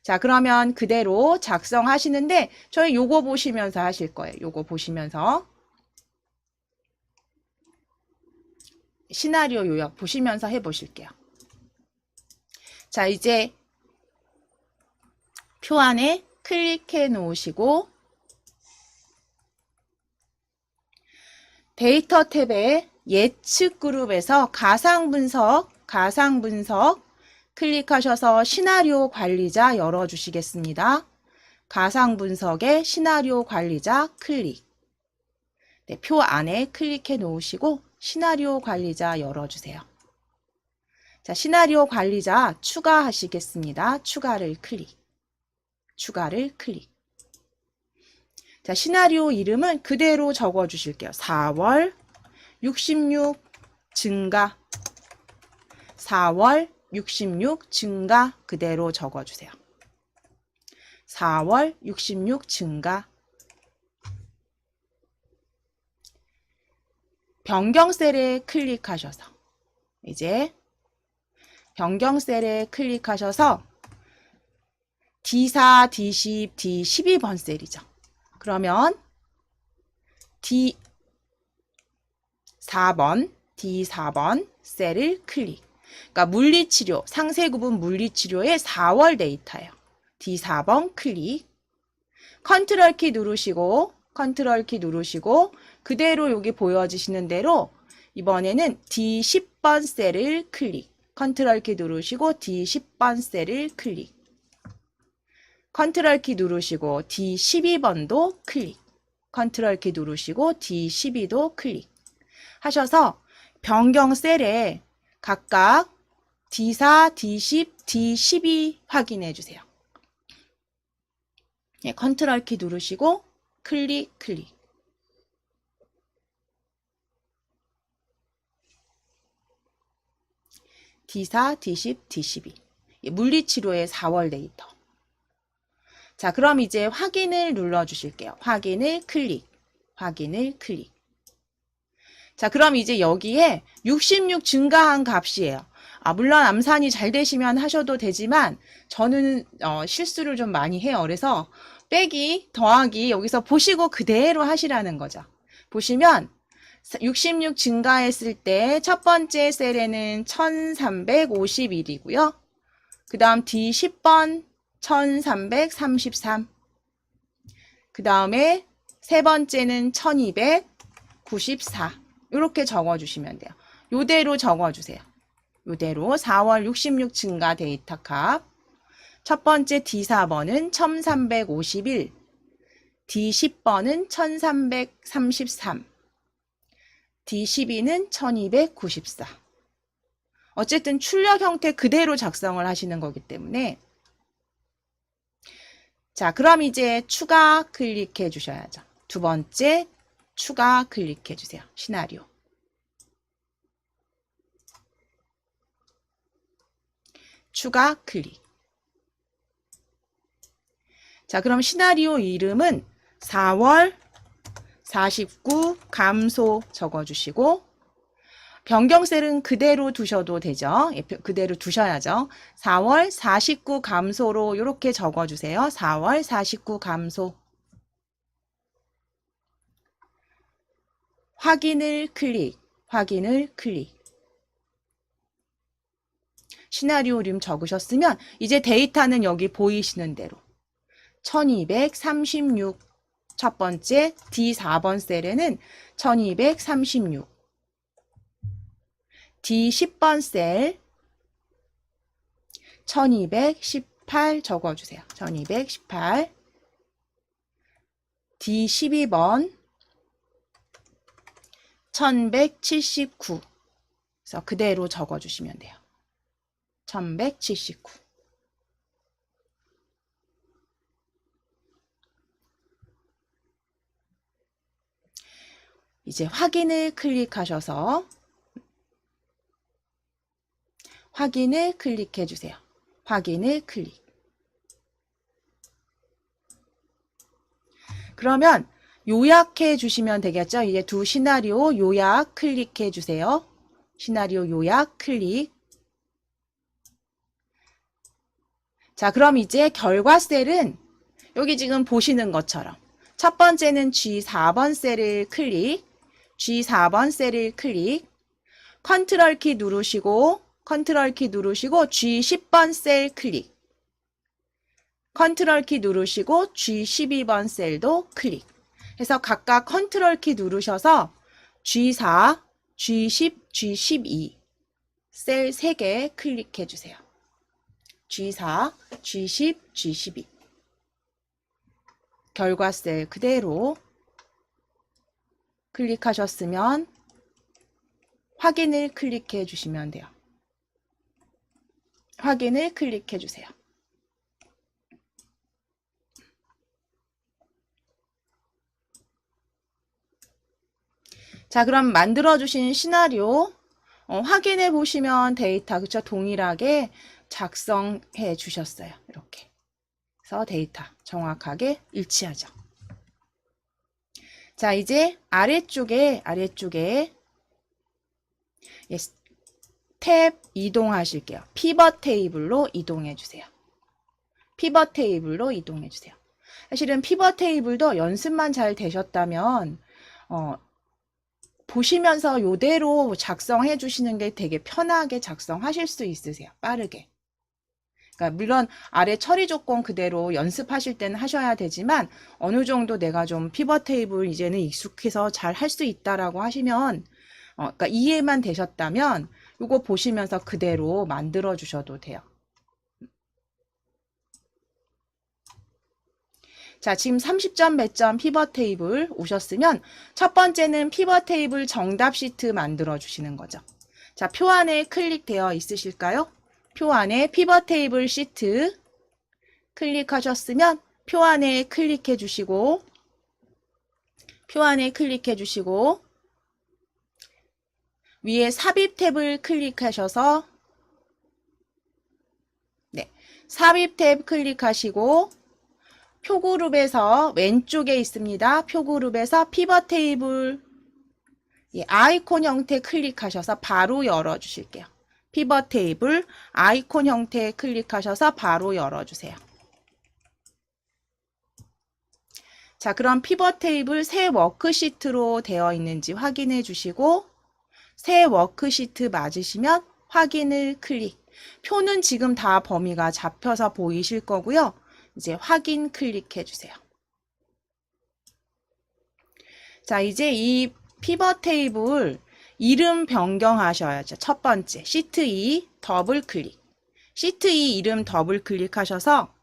자, 그러면 그대로 작성하시는데 저희 요거 보시면서 하실 거예요. 요거 보시면서. 시나리오 요약 보시면서 해보실게요. 자, 이제 표 안에 클릭해 놓으시고 데이터 탭에 예측 그룹에서 가상 분석 클릭하셔서 시나리오 관리자 열어주시겠습니다. 가상 분석의 시나리오 관리자 클릭. 네, 표 안에 클릭해 놓으시고 시나리오 관리자 열어주세요. 자, 시나리오 관리자 추가하시겠습니다. 추가를 클릭. 자, 시나리오 이름은 그대로 적어 주실게요. 4월 66 증가. 4월 66 증가 그대로 적어 주세요. 4월 66 증가. 변경 셀에 클릭하셔서 이제 변경 셀에 클릭하셔서 D4, D10, D12번 셀이죠. 그러면 D4번 셀을 클릭. 그러니까 물리치료, 상세구분 물리치료의 4월 데이터예요. D4번 클릭. 컨트롤 키 누르시고 그대로 여기 보여지시는 대로 이번에는 D10번 셀을 클릭. 컨트롤 키 누르시고 D10번 셀을 클릭. 컨트롤 키 누르시고 D12번도 클릭. 컨트롤 키 누르시고 D12도 클릭. 하셔서 변경 셀에 각각 D4, D10, D12 확인해 주세요. 네, 컨트롤 키 누르시고 클릭. D4, D10, D12. 물리치료의 4월 데이터. 자, 그럼 이제 확인을 눌러 주실게요. 확인을 클릭. 자, 그럼 이제 여기에 66 증가한 값이에요. 물론 암산이 잘 되시면 하셔도 되지만 저는 실수를 좀 많이 해요. 그래서 빼기, 더하기 여기서 보시고 그대로 하시라는 거죠. 보시면 66 증가했을 때 첫 번째 셀에는 1351이고요. 그 다음 D10번 1333. 그 다음에 세 번째는 1294. 이렇게 적어주시면 돼요. 요대로 적어주세요. 요대로 4월 66 증가 데이터 값. 첫 번째 D4번은 1351. D10번은 1333. D12는 1294. 어쨌든 출력 형태 그대로 작성을 하시는 거기 때문에 자, 그럼 이제 추가 클릭해 주셔야죠. 두 번째 추가 클릭해 주세요. 시나리오. 추가 클릭. 자, 그럼 시나리오 이름은 4월 49 감소 적어주시고 변경 셀은 그대로 두셔도 되죠. 그대로 두셔야죠. 4월 49 감소로 이렇게 적어주세요. 4월 49 감소. 확인을 클릭. 시나리오 이름 적으셨으면 이제 데이터는 여기 보이시는 대로 1236 첫 번째 D4번 셀에는 1236 D10번 셀 1218 적어주세요. 1218 D12번 1179 그래서 그대로 적어주시면 돼요. 1179 이제 확인을 클릭하셔서 확인을 클릭해 주세요. 확인을 클릭. 그러면 요약해 주시면 되겠죠? 이제 두 시나리오 요약 클릭해 주세요. 시나리오 요약 클릭. 자, 그럼 이제 결과 셀은 여기 지금 보시는 것처럼 첫 번째는 G4번 셀을 클릭. G4번 셀을 클릭. 컨트롤 키 누르시고 G10번 셀 클릭. 컨트롤 키 누르시고 G12번 셀도 클릭. 해서 각각 컨트롤 키 누르셔서 G4, G10, G12 셀 3개 클릭해 주세요. G4, G10, G12 결과 셀 그대로 클릭하셨으면 확인을 클릭해 주시면 돼요. 확인을 클릭해 주세요. 자, 그럼 만들어 주신 시나리오 확인해 보시면 데이터 그쵸? 동일하게 작성해 주셨어요. 이렇게. 그래서 데이터 정확하게 일치하죠. 자, 이제 아래쪽에 예, 탭 이동하실게요. 피벗 테이블로 이동해 주세요. 피벗 테이블로 이동해 주세요. 사실은 피벗 테이블도 연습만 잘 되셨다면 보시면서 요대로 작성해 주시는 게 되게 편하게 작성하실 수 있으세요. 빠르게. 그러니까 물론 아래 처리 조건 그대로 연습하실 때는 하셔야 되지만 어느 정도 내가 좀 피벗 테이블 이제는 익숙해서 잘 할 수 있다라고 하시면 그러니까 이해만 되셨다면 요거 보시면서 그대로 만들어 주셔도 돼요. 자, 지금 30점 몇 점 피벗 테이블 오셨으면 첫 번째는 피벗 테이블 정답 시트 만들어 주시는 거죠. 자, 표 안에 클릭되어 있으실까요? 표 안에 피벗 테이블 시트 클릭하셨으면 표 안에 클릭해 주시고 위에 삽입 탭을 클릭하셔서 삽입 탭 클릭하시고 표그룹에서 왼쪽에 있습니다. 표그룹에서 피벗 테이블 아이콘 형태 클릭하셔서 바로 열어주실게요. 피벗 테이블 아이콘 형태 클릭하셔서 바로 열어주세요. 자, 그럼 피벗 테이블 새 워크시트로 되어 있는지 확인해 주시고 새 워크시트 맞으시면 확인을 클릭. 표는 지금 다 범위가 잡혀서 보이실 거고요. 이제 확인 클릭해 주세요. 자, 이제 이 피벗 테이블 이름 변경하셔야죠. 첫 번째, 시트 2 더블 클릭. 시트 2 이름 더블 클릭하셔서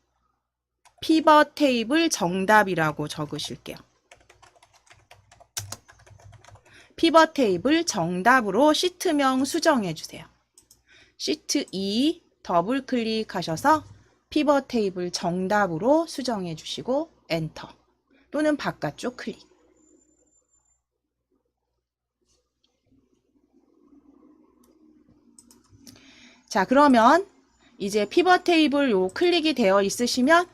피벗 테이블 정답이라고 적으실게요. 피벗 테이블 정답으로 시트명 수정해 주세요. 시트 2 더블 클릭하셔서 피벗 테이블 정답으로 수정해 주시고 엔터 또는 바깥쪽 클릭. 자, 그러면 이제 피벗 테이블 요 클릭이 되어 있으시면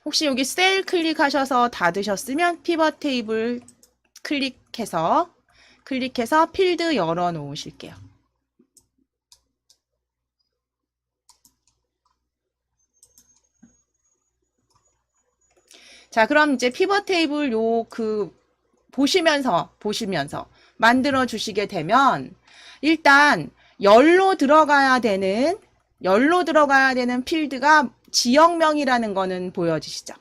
혹시 여기 셀 클릭하셔서 닫으셨으면 피벗 테이블 클릭해서 필드 열어 놓으실게요. 자, 그럼 이제 피벗 테이블 보시면서 만들어 주시게 되면 일단 열로 들어가야 되는 필드가 지역명이라는 거는 보여지시죠?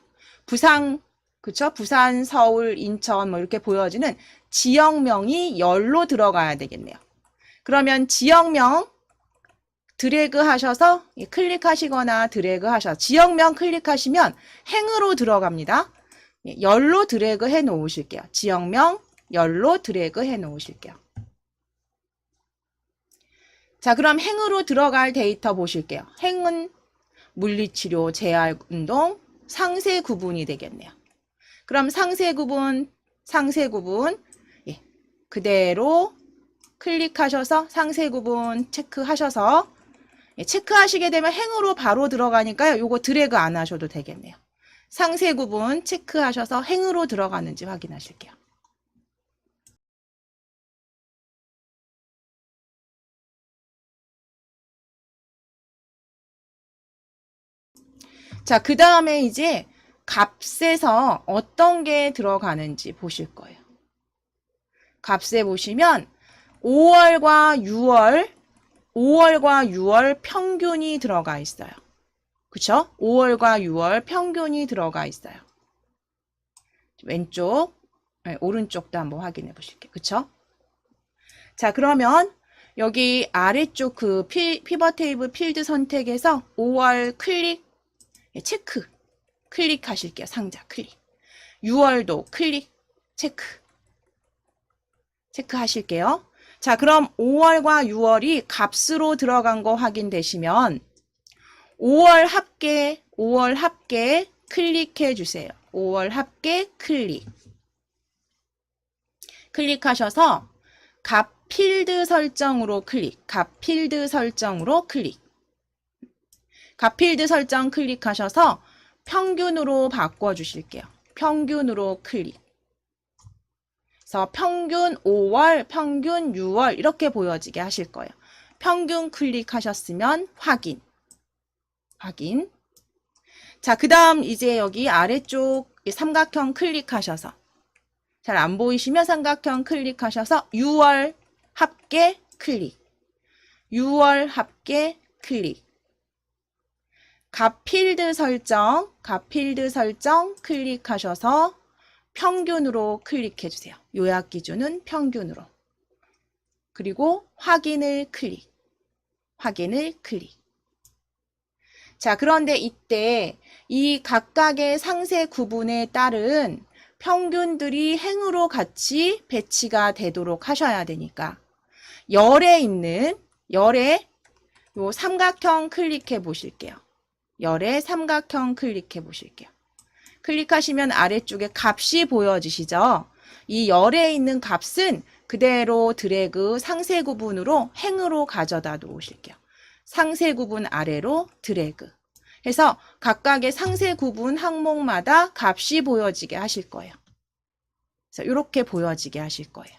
부산, 그쵸? 부산, 서울, 인천 뭐 이렇게 보여지는 지역명이 열로 들어가야 되겠네요. 그러면 지역명 드래그 하셔서 클릭하시거나 드래그 하셔서 지역명 클릭하시면 행으로 들어갑니다. 열로 드래그 해 놓으실게요. 지역명 열로 드래그 해 놓으실게요. 자, 그럼 행으로 들어갈 데이터 보실게요. 행은 물리치료, 재활운동, 상세 구분이 되겠네요. 그럼 상세 구분 그대로 클릭하셔서 상세 구분 체크하셔서 체크하시게 되면 행으로 바로 들어가니까요. 요거 드래그 안 하셔도 되겠네요. 상세 구분 체크하셔서 행으로 들어가는지 확인하실게요. 자, 그 다음에 이제 값에서 어떤 게 들어가는지 보실 거예요. 값에 보시면 5월과 6월 평균이 들어가 있어요. 그쵸? 5월과 6월 평균이 들어가 있어요. 왼쪽, 오른쪽도 한번 확인해 보실게요. 그쵸? 자, 그러면 여기 아래쪽 그 피벗 테이블 필드 선택에서 5월 클릭, 체크, 클릭하실게요. 상자 클릭. 6월도 클릭, 체크하실게요. 자, 그럼 5월과 6월이 값으로 들어간 거 확인되시면 5월 합계 클릭해 주세요. 5월 합계 클릭하셔서 값 필드 설정으로 값 필드 설정 클릭하셔서 평균으로 바꿔주실게요. 평균으로 클릭. 그래서 평균 5월, 평균 6월 이렇게 보여지게 하실 거예요. 평균 클릭하셨으면 확인. 자, 그 다음 이제 여기 아래쪽 삼각형 클릭하셔서, 잘 안 보이시면 삼각형 클릭하셔서 6월 합계 클릭. 6월 합계 클릭. 값 필드 설정 클릭하셔서 평균으로 클릭해 주세요. 요약 기준은 평균으로. 그리고 확인을 클릭. 자, 그런데 이때 이 각각의 상세 구분에 따른 평균들이 행으로 같이 배치가 되도록 하셔야 되니까 열에 있는 요 삼각형 클릭해 보실게요. 열에 삼각형 클릭해 보실게요. 클릭하시면 아래쪽에 값이 보여지시죠? 이 열에 있는 값은 그대로 드래그 상세 구분으로 행으로 가져다 놓으실게요. 상세 구분 아래로 드래그 해서 각각의 상세 구분 항목마다 값이 보여지게 하실 거예요. 그래서 이렇게 보여지게 하실 거예요.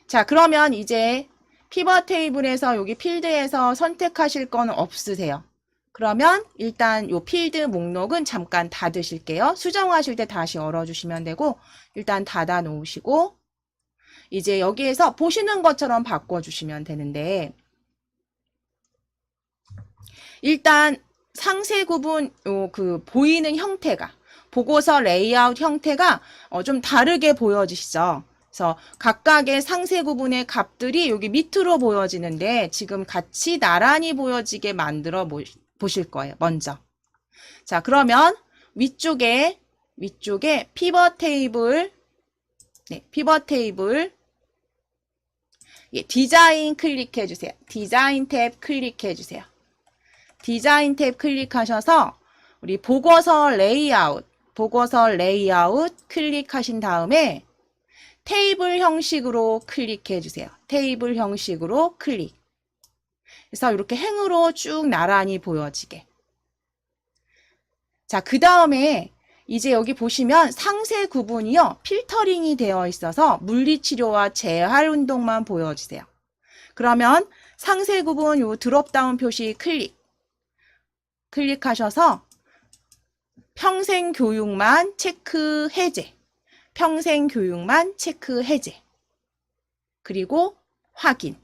자, 그러면 이제 피벗 테이블에서 여기 필드에서 선택하실 건 없으세요. 그러면 일단 이 필드 목록은 잠깐 닫으실게요. 수정하실 때 다시 열어주시면 되고 일단 닫아 놓으시고 이제 여기에서 보시는 것처럼 바꿔주시면 되는데 일단 상세 구분 보이는 형태가 보고서 레이아웃 형태가 좀 다르게 보여지시죠. 그래서 각각의 상세 구분의 값들이 여기 밑으로 보여지는데 지금 같이 나란히 보여지게 만들어 보실 거예요. 먼저. 자, 그러면 위쪽에 피벗 테이블 디자인 클릭해 주세요. 디자인 탭 클릭해 주세요. 디자인 탭 클릭하셔서 우리 보고서 레이아웃 클릭하신 다음에 테이블 형식으로 클릭해 주세요. 테이블 형식으로 클릭. 그래서 이렇게 행으로 쭉 나란히 보여지게. 자, 그 다음에 이제 여기 보시면 상세 구분이요. 필터링이 되어 있어서 물리치료와 재활 운동만 보여주세요. 그러면 상세 구분 요 드롭다운 표시 클릭하셔서 평생 교육만 체크 해제. 평생 교육만 체크 해제. 그리고 확인.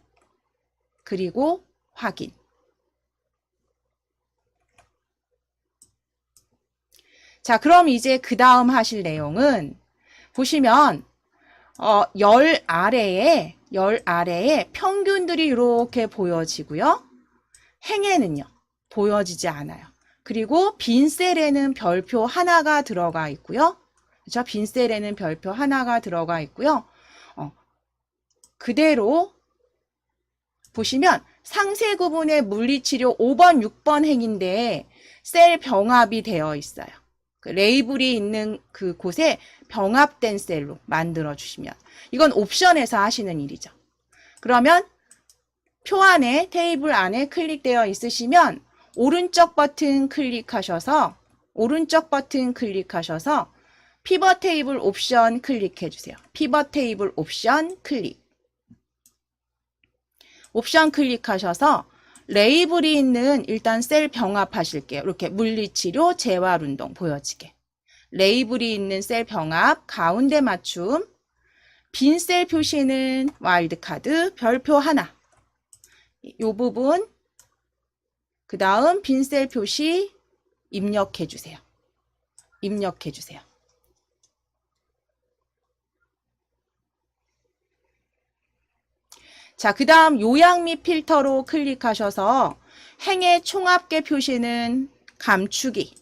자, 그럼 이제 그 다음 하실 내용은 보시면 열 아래에 평균들이 이렇게 보여지고요. 행에는요. 보여지지 않아요. 그리고 빈 셀에는 별표 하나가 들어가 있고요. 그렇죠? 빈 셀에는 별표 하나가 들어가 있고요. 그대로 보시면 상세 구분의 물리치료 5번, 6번 행인데 셀 병합이 되어 있어요. 그 레이블이 있는 그 곳에 병합된 셀로 만들어 주시면 이건 옵션에서 하시는 일이죠. 그러면 표 안에 테이블 안에 클릭되어 있으시면 오른쪽 버튼 클릭하셔서 피벗 테이블 옵션 클릭해 주세요. 피벗 테이블 옵션 클릭하셔서 레이블이 있는 일단 셀 병합하실게요. 이렇게 물리치료 재활운동 보여지게. 레이블이 있는 셀 병합 가운데 맞춤. 빈 셀 표시는 와일드카드 별표 하나. 이 부분 그 다음 빈 셀 표시 입력해 주세요. 자, 그 다음 요약 및 필터로 클릭하셔서 행의 총합계 표시는 감추기.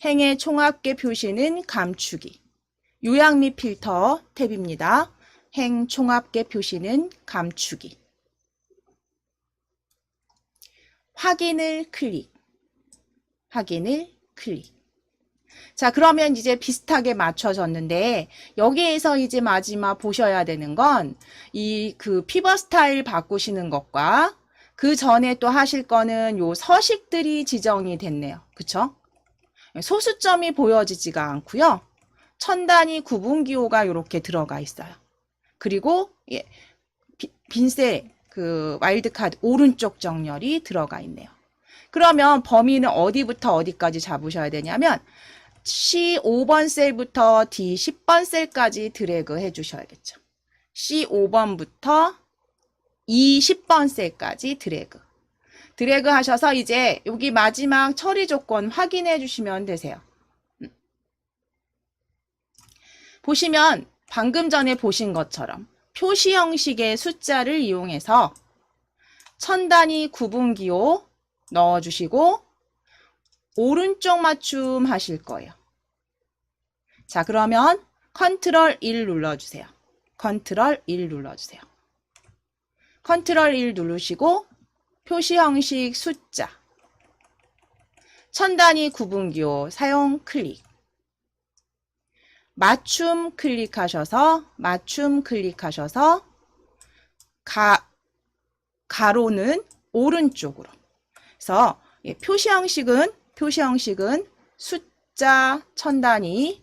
행의 총합계 표시는 감추기. 요약 및 필터 탭입니다. 행 총합계 표시는 감추기. 확인을 클릭. 확인을 클릭. 자, 그러면 이제 비슷하게 맞춰졌는데 여기에서 이제 마지막 보셔야 되는 건 이 피벗 스타일 바꾸시는 것과 그 전에 또 하실 거는 요 서식들이 지정이 됐네요. 그쵸? 소수점이 보여지지가 않고요. 천 단위 구분 기호가 이렇게 들어가 있어요. 그리고 빈셀 와일드카드 오른쪽 정렬이 들어가 있네요. 그러면 범위는 어디부터 어디까지 잡으셔야 되냐면 C5번 셀부터 D10번 셀까지 드래그 해주셔야겠죠. C5번부터 E10번 셀까지 드래그. 드래그 하셔서 이제 여기 마지막 처리 조건 확인해 주시면 되세요. 보시면 방금 전에 보신 것처럼 표시 형식의 숫자를 이용해서 천 단위 구분 기호 넣어주시고 오른쪽 맞춤 하실 거예요. 자, 그러면 컨트롤 1 눌러주세요. 컨트롤 1 눌러주세요. 컨트롤 1 누르시고 표시 형식 숫자 천 단위 구분 기호 사용 클릭. 맞춤 클릭하셔서 가로는 오른쪽으로. 그래서 표시 형식은 숫자 천 단위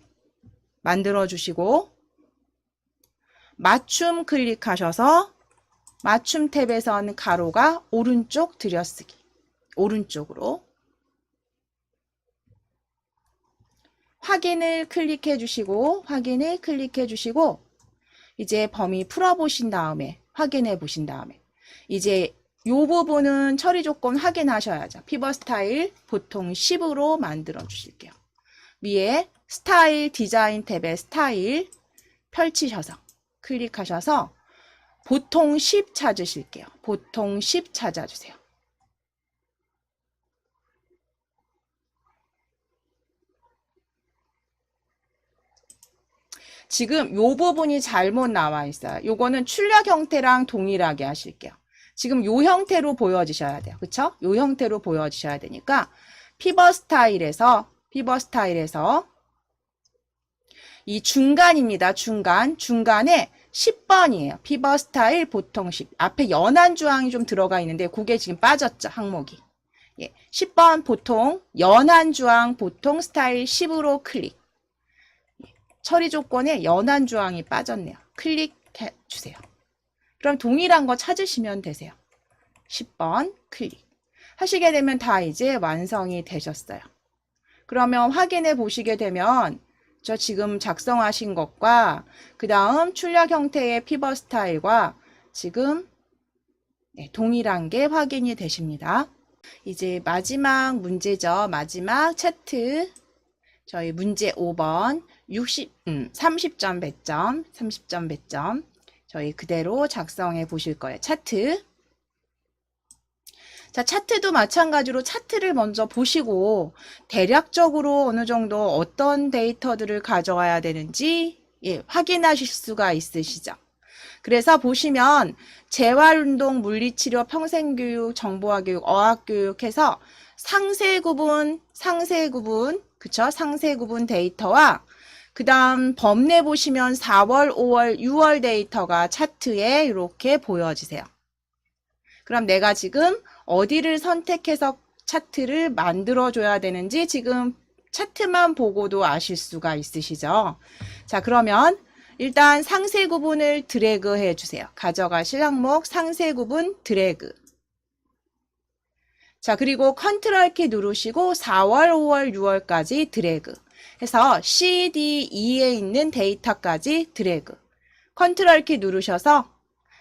만들어 주시고 맞춤 클릭하셔서 맞춤 탭에서는 가로가 오른쪽 들여쓰기. 오른쪽으로. 확인을 클릭해 주시고 이제 범위 풀어 보신 다음에 확인해 보신 다음에 이제 요 부분은 처리 조건 확인하셔야죠. 피벗 스타일 보통 10으로 만들어 주실게요. 위에 스타일 디자인 탭에 스타일 펼치셔서 클릭하셔서 보통 10 찾으실게요. 보통 10 찾아주세요. 지금 요 부분이 잘못 나와 있어요. 요거는 출력 형태랑 동일하게 하실게요. 지금 요 형태로 보여지셔야 돼요. 그쵸? 요 형태로 보여지셔야 되니까 피벗 스타일에서 이 중간입니다. 중간에 10번이에요. 피벗 스타일 보통 10. 앞에 연한 주황이 좀 들어가 있는데 그게 지금 빠졌죠. 항목이. 10번 보통 연한 주황 보통 스타일 10으로 클릭. 처리 조건에 연한 주황이 빠졌네요. 클릭해 주세요. 그럼 동일한 거 찾으시면 되세요. 10번 클릭. 하시게 되면 다 이제 완성이 되셨어요. 그러면 확인해 보시게 되면 저 지금 작성하신 것과 그 다음 출력 형태의 피벗 스타일과 지금 동일한 게 확인이 되십니다. 이제 마지막 문제죠. 마지막 차트. 저희 문제 5번 30점 배점 저희 그대로 작성해 보실 거예요. 차트. 자, 차트도 마찬가지로 차트를 먼저 보시고 대략적으로 어느 정도 어떤 데이터들을 가져와야 되는지 확인하실 수가 있으시죠. 그래서 보시면 재활운동, 물리치료, 평생교육, 정보화교육, 어학교육 해서 상세구분, 그쵸? 상세구분 데이터와 그 다음 범례 보시면 4월, 5월, 6월 데이터가 차트에 이렇게 보여지세요. 그럼 내가 지금 어디를 선택해서 차트를 만들어줘야 되는지 지금 차트만 보고도 아실 수가 있으시죠? 자, 그러면 일단 상세 구분을 드래그 해주세요. 가져가실 항목 상세 구분 드래그. 자, 그리고 컨트롤 키 누르시고 4월, 5월, 6월까지 드래그 해서 CDE에 있는 데이터까지 드래그. 컨트롤 키 누르셔서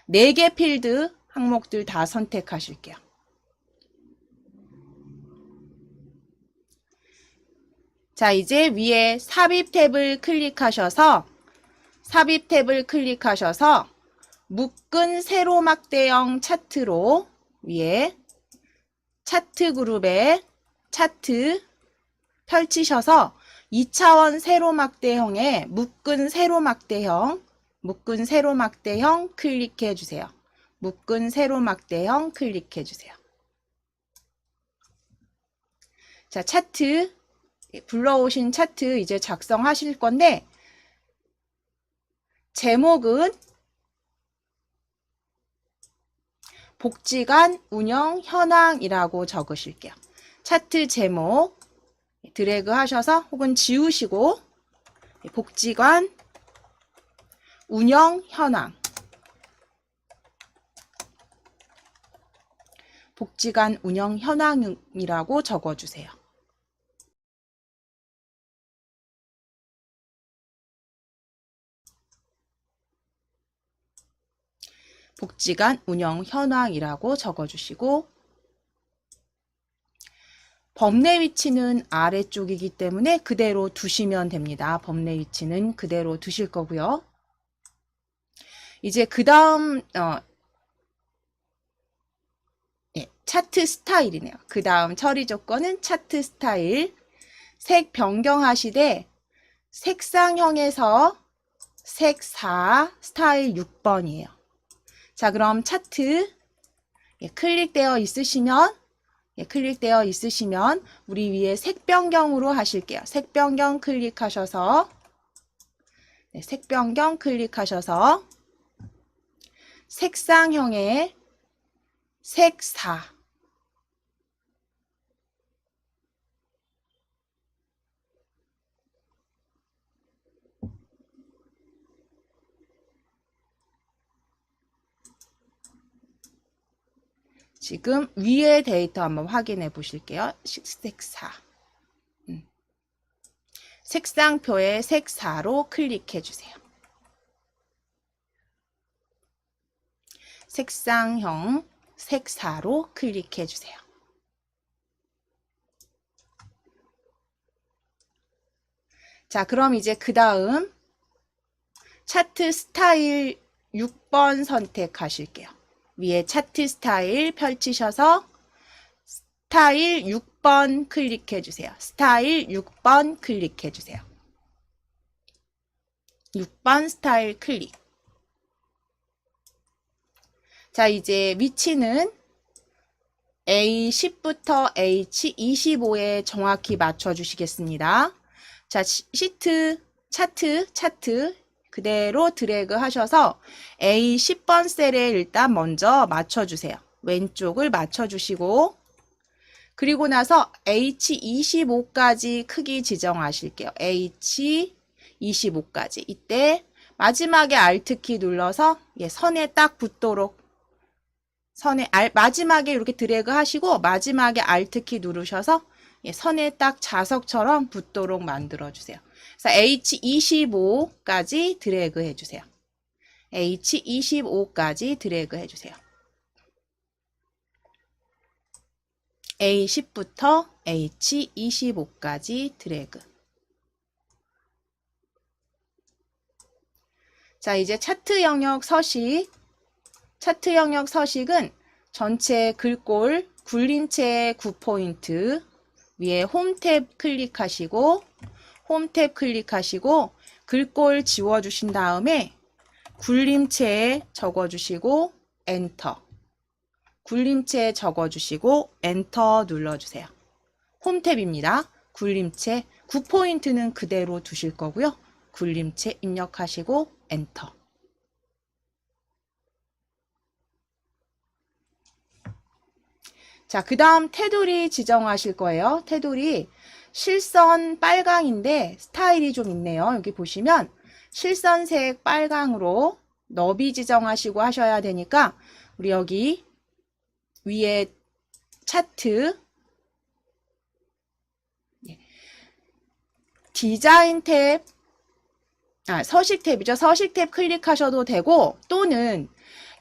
4개 필드 항목들 다 선택하실게요. 자, 이제 위에 삽입 탭을 클릭하셔서 묶은 세로막대형 차트로 위에 차트 그룹에 차트 펼치셔서 2차원 세로막대형에 묶은 세로막대형 클릭해 주세요. 묶은 세로막대형 클릭해 주세요. 자, 차트 불러오신 차트 이제 작성하실 건데 제목은 복지관 운영 현황이라고 적으실게요. 차트 제목 드래그 하셔서 혹은 지우시고 복지관 운영 현황 복지관 운영 현황이라고 적어주세요. 복지관 운영 현황이라고 적어주시고 범례 위치는 아래쪽이기 때문에 그대로 두시면 됩니다. 범례 위치는 그대로 두실 거고요. 이제 그 다음 차트 스타일이네요. 그 다음 처리 조건은 차트 스타일. 색 변경하시되 색상형에서 색 4 스타일 6번이에요. 자, 그럼 차트 클릭되어 있으시면 우리 위에 색 변경으로 하실게요. 색 변경 클릭하셔서 색 변경 클릭하셔서 색상형의 색 4 지금 위에 데이터 한번 확인해 보실게요. 색 4 색상표의 색 4로 클릭해 주세요. 색상형 색 4로 클릭해 주세요. 자, 그럼 이제 그 다음 차트 스타일 6번 선택하실게요. 위에 차트 스타일 펼치셔서 스타일 6번 클릭해 주세요. 스타일 6번 클릭해 주세요. 6번 스타일 클릭. 자, 이제 위치는 A10부터 H25에 정확히 맞춰 주시겠습니다. 자, 시트, 차트 그대로 드래그 하셔서 A10번 셀에 일단 먼저 맞춰주세요. 왼쪽을 맞춰주시고 그리고 나서 H25까지 크기 지정하실게요. H25까지. 이때 마지막에 Alt키 눌러서 선에 딱 붙도록 마지막에 이렇게 드래그 하시고 마지막에 Alt키 누르셔서 선에 딱 자석처럼 붙도록 만들어주세요. 그래서 H25까지 드래그 해주세요. H25까지 드래그 해주세요. A10부터 H25까지 드래그. 자, 이제 차트 영역 서식은 전체 글꼴 굴림체 9포인트 위에 홈 탭 클릭하시고 글꼴 지워주신 다음에 굴림체에 적어주시고 엔터. 굴림체에 적어주시고 엔터 눌러주세요. 홈 탭입니다. 굴림체 9포인트는 그대로 두실 거고요. 굴림체 입력하시고 엔터. 자, 그 다음 테두리 지정하실 거예요. 테두리 실선 빨강인데 스타일이 좀 있네요. 여기 보시면 실선색 빨강으로 너비 지정하시고 하셔야 되니까 우리 여기 위에 차트 디자인 탭 서식 탭이죠. 서식 탭 클릭하셔도 되고 또는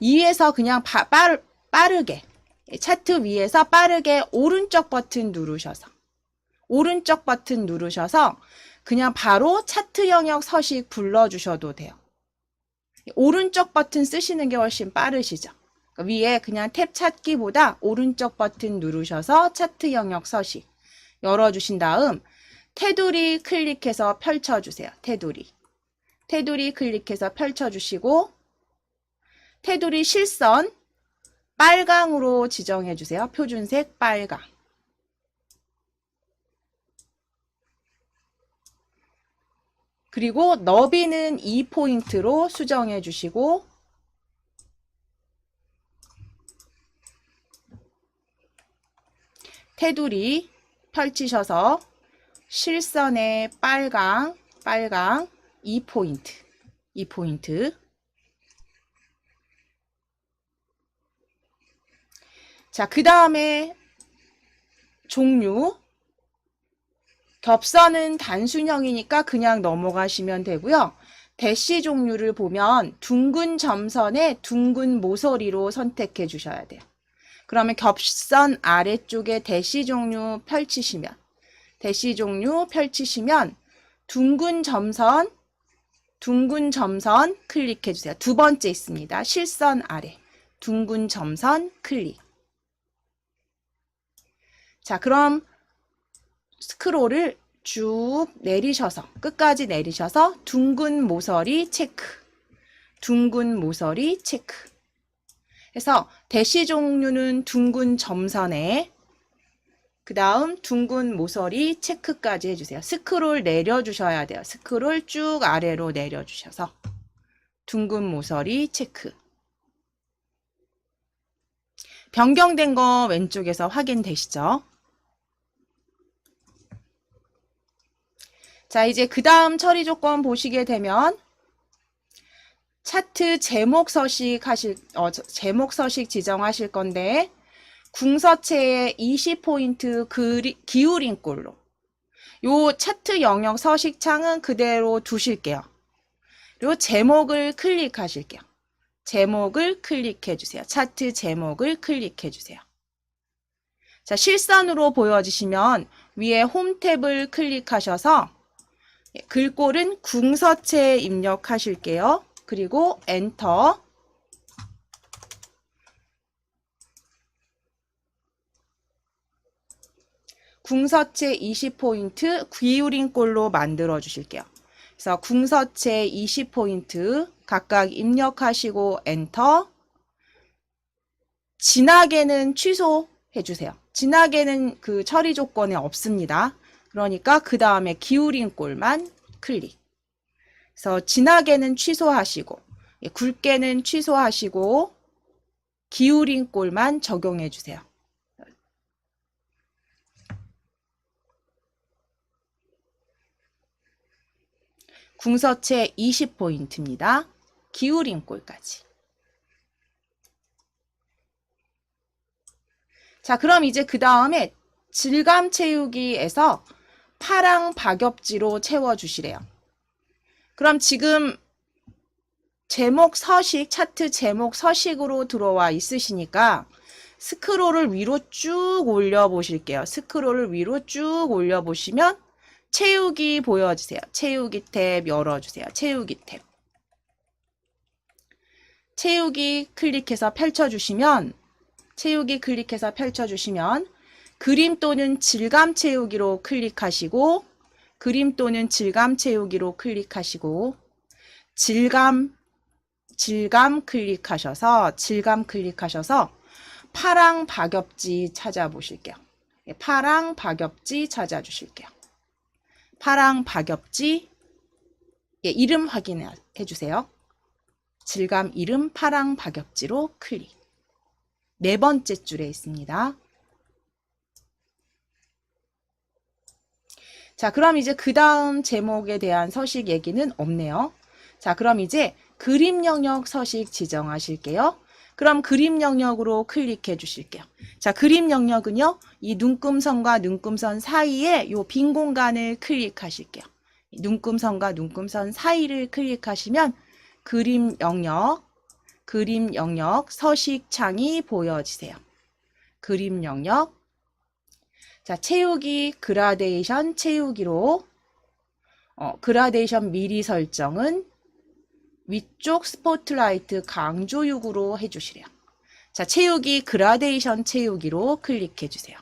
위에서 그냥 빠르게 차트 위에서 빠르게 오른쪽 버튼 누르셔서 그냥 바로 차트 영역 서식 불러주셔도 돼요. 오른쪽 버튼 쓰시는 게 훨씬 빠르시죠. 위에 그냥 탭 찾기보다 오른쪽 버튼 누르셔서 차트 영역 서식 열어주신 다음 테두리 클릭해서 펼쳐주세요. 테두리 클릭해서 펼쳐주시고 테두리 실선 빨강으로 지정해주세요. 표준색 빨강. 그리고 너비는 2포인트로 수정해 주시고 테두리 펼치셔서 실선에 빨강 2포인트. 자, 그 다음에 종류. 겹선은 단순형이니까 그냥 넘어가시면 되고요. 대시 종류를 보면 둥근 점선에 둥근 모서리로 선택해 주셔야 돼요. 그러면 겹선 아래쪽에 대시 종류 펼치시면 둥근 점선 클릭해 주세요. 두 번째 있습니다. 실선 아래 둥근 점선 클릭. 자, 그럼 스크롤을 쭉 내리셔서 끝까지 내리셔서 둥근 모서리 체크. 해서 대시 종류는 둥근 점선에 그 다음 둥근 모서리 체크까지 해주세요. 스크롤 내려주셔야 돼요. 스크롤 쭉 아래로 내려주셔서 둥근 모서리 체크. 변경된 거 왼쪽에서 확인되시죠? 자, 이제 그 다음 처리 조건 보시게 되면 차트 제목 서식 지정하실 건데 궁서체에 20포인트 기울인 꼴로 요 차트 영역 서식 창은 그대로 두실게요. 그리고 제목을 클릭하실게요. 제목을 클릭해 주세요. 차트 제목을 클릭해 주세요. 자, 실선으로 보여지시면 위에 홈 탭을 클릭하셔서 글꼴은 궁서체에 입력하실게요. 그리고 엔터. 궁서체 20포인트 기울인 꼴로 만들어 주실게요. 그래서 궁서체 20포인트 각각 입력하시고 엔터. 진하게는 취소해 주세요. 진하게는 그 처리 조건에 없습니다. 그러니까 그 다음에 기울인 꼴만 클릭. 그래서 진하게는 취소하시고 굵게는 취소하시고 기울인 꼴만 적용해 주세요. 궁서체 20포인트입니다. 기울인 꼴까지. 자, 그럼 이제 그 다음에 질감 채우기에서 파랑 박엽지로 채워주시래요. 그럼 지금 제목 서식, 차트 제목 서식으로 들어와 있으시니까 스크롤을 위로 쭉 올려보실게요. 스크롤을 위로 쭉 올려보시면 채우기 보여주세요. 채우기 탭 열어주세요. 채우기 탭. 채우기 클릭해서 펼쳐주시면 그림 또는 질감 채우기로 클릭하시고 질감 클릭하셔서 파랑 박엽지 찾아보실게요. 파랑 박엽지 찾아주실게요. 파랑 박엽지 이름 확인해 주세요. 질감 이름 파랑 박엽지로 클릭. 네 번째 줄에 있습니다. 자, 그럼 이제 그 다음 제목에 대한 서식 얘기는 없네요. 자, 그럼 이제 그림 영역 서식 지정하실게요. 그럼 그림 영역으로 클릭해 주실게요. 자, 그림 영역은요, 이 눈금선과 눈금선 사이에 요 빈 공간을 클릭하실게요. 눈금선과 눈금선 사이를 클릭하시면 그림 영역 서식 창이 보여지세요. 그림 영역. 자, 채우기 그라데이션 채우기로 그라데이션 미리 설정은 위쪽 스포트라이트 강조육으로 해주시래요. 자, 채우기 그라데이션 채우기로 클릭해 주세요.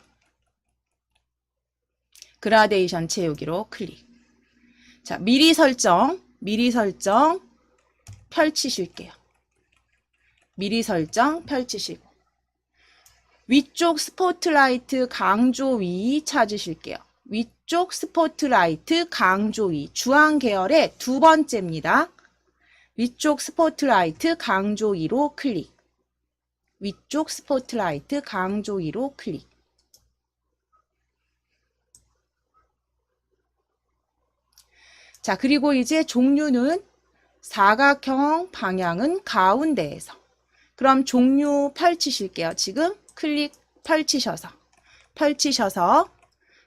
그라데이션 채우기로 클릭. 자, 미리 설정 펼치실게요. 미리 설정 펼치시고 위쪽 스포트라이트 강조 위 찾으실게요. 위쪽 스포트라이트 강조 위 주황 계열의 두 번째입니다. 위쪽 스포트라이트 강조 위로 클릭. 위쪽 스포트라이트 강조 위로 클릭. 자, 그리고 이제 종류는 사각형, 방향은 가운데에서. 그럼 종류 펼치실게요. 지금 클릭 펼치셔서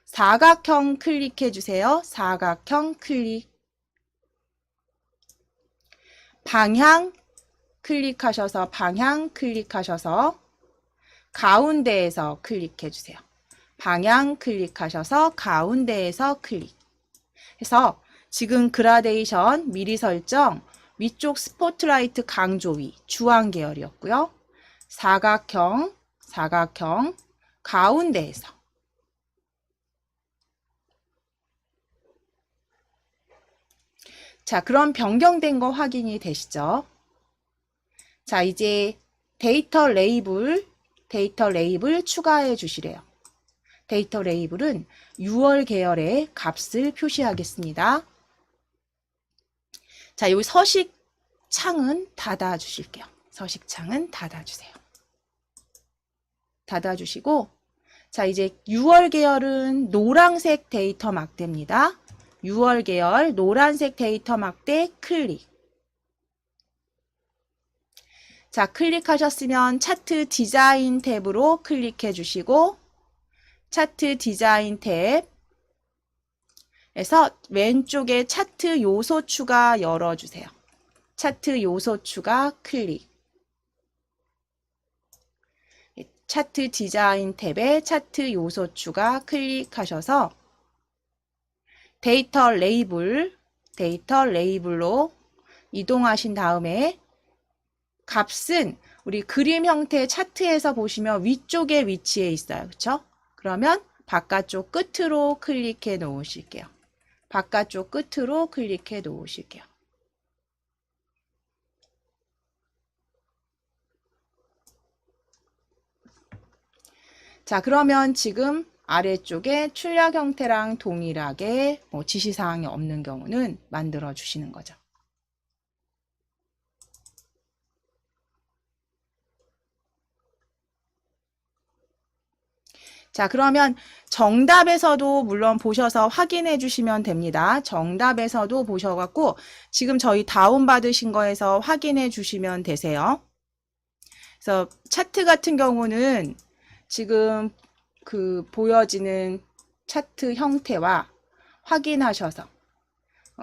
사각형 클릭해 주세요. 사각형 클릭. 방향 클릭하셔서 가운데에서 클릭해 주세요. 방향 클릭하셔서 가운데에서 클릭. 해서 지금 그라데이션 미리 설정 위쪽 스포트라이트 강조 위 주황 계열이었고요. 사각형 가운데에서. 자, 그럼 변경된 거 확인이 되시죠? 자, 이제 데이터 레이블 추가해 주시래요. 데이터 레이블은 6월 계열의 값을 표시하겠습니다. 자, 여기 서식 창은 닫아 주실게요. 서식 창은 닫아 주세요. 닫아 주시고, 자, 이제 6월 계열은 노란색 데이터 막대입니다. 6월 계열 노란색 데이터 막대 클릭. 자, 클릭하셨으면 차트 디자인 탭으로 클릭해 주시고, 차트 디자인 탭에서 왼쪽에 차트 요소 추가 열어주세요. 차트 요소 추가 클릭. 차트 디자인 탭에 차트 요소 추가 클릭하셔서 데이터 레이블로 이동하신 다음에 값은 우리 그림 형태 차트에서 보시면 위쪽에 위치해 있어요. 그렇죠? 그러면 바깥쪽 끝으로 클릭해 놓으실게요. 바깥쪽 끝으로 클릭해 놓으실게요. 자, 그러면 지금 아래쪽에 출력 형태랑 동일하게 지시사항이 없는 경우는 만들어 주시는 거죠. 자, 그러면 정답에서도 물론 보셔서 확인해 주시면 됩니다. 정답에서도 보셔갖고 지금 저희 다운받으신 거에서 확인해 주시면 되세요. 그래서 차트 같은 경우는 지금 그 보여지는 차트 형태와 확인하셔서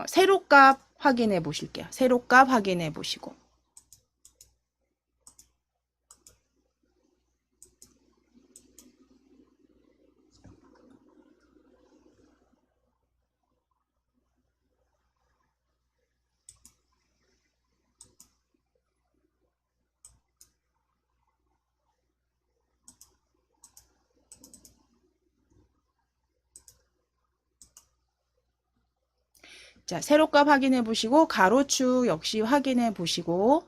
세로값 확인해 보실게요. 세로값 확인해 보시고. 자, 세로값 확인해 보시고 가로축 역시 확인해 보시고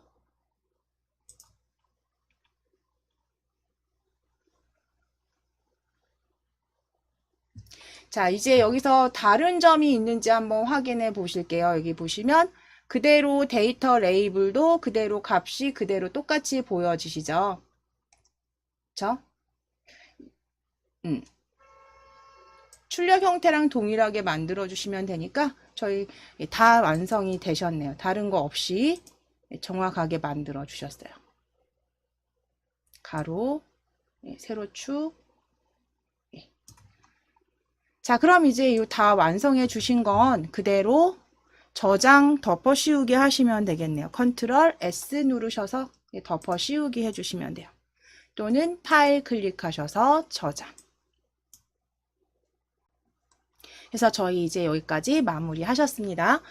자, 이제 여기서 다른 점이 있는지 한번 확인해 보실게요. 여기 보시면 그대로 데이터 레이블도 그대로 값이 그대로 똑같이 보여지시죠? 그쵸? 출력 형태랑 동일하게 만들어 주시면 되니까 저희 다 완성이 되셨네요. 다른 거 없이 정확하게 만들어 주셨어요. 가로, 세로축. 자, 그럼 이제 이 다 완성해 주신 건 그대로 저장 덮어 씌우기 하시면 되겠네요. 컨트롤 S 누르셔서 덮어 씌우기 해주시면 돼요. 또는 파일 클릭하셔서 저장. 그래서 저희 이제 여기까지 마무리 하셨습니다.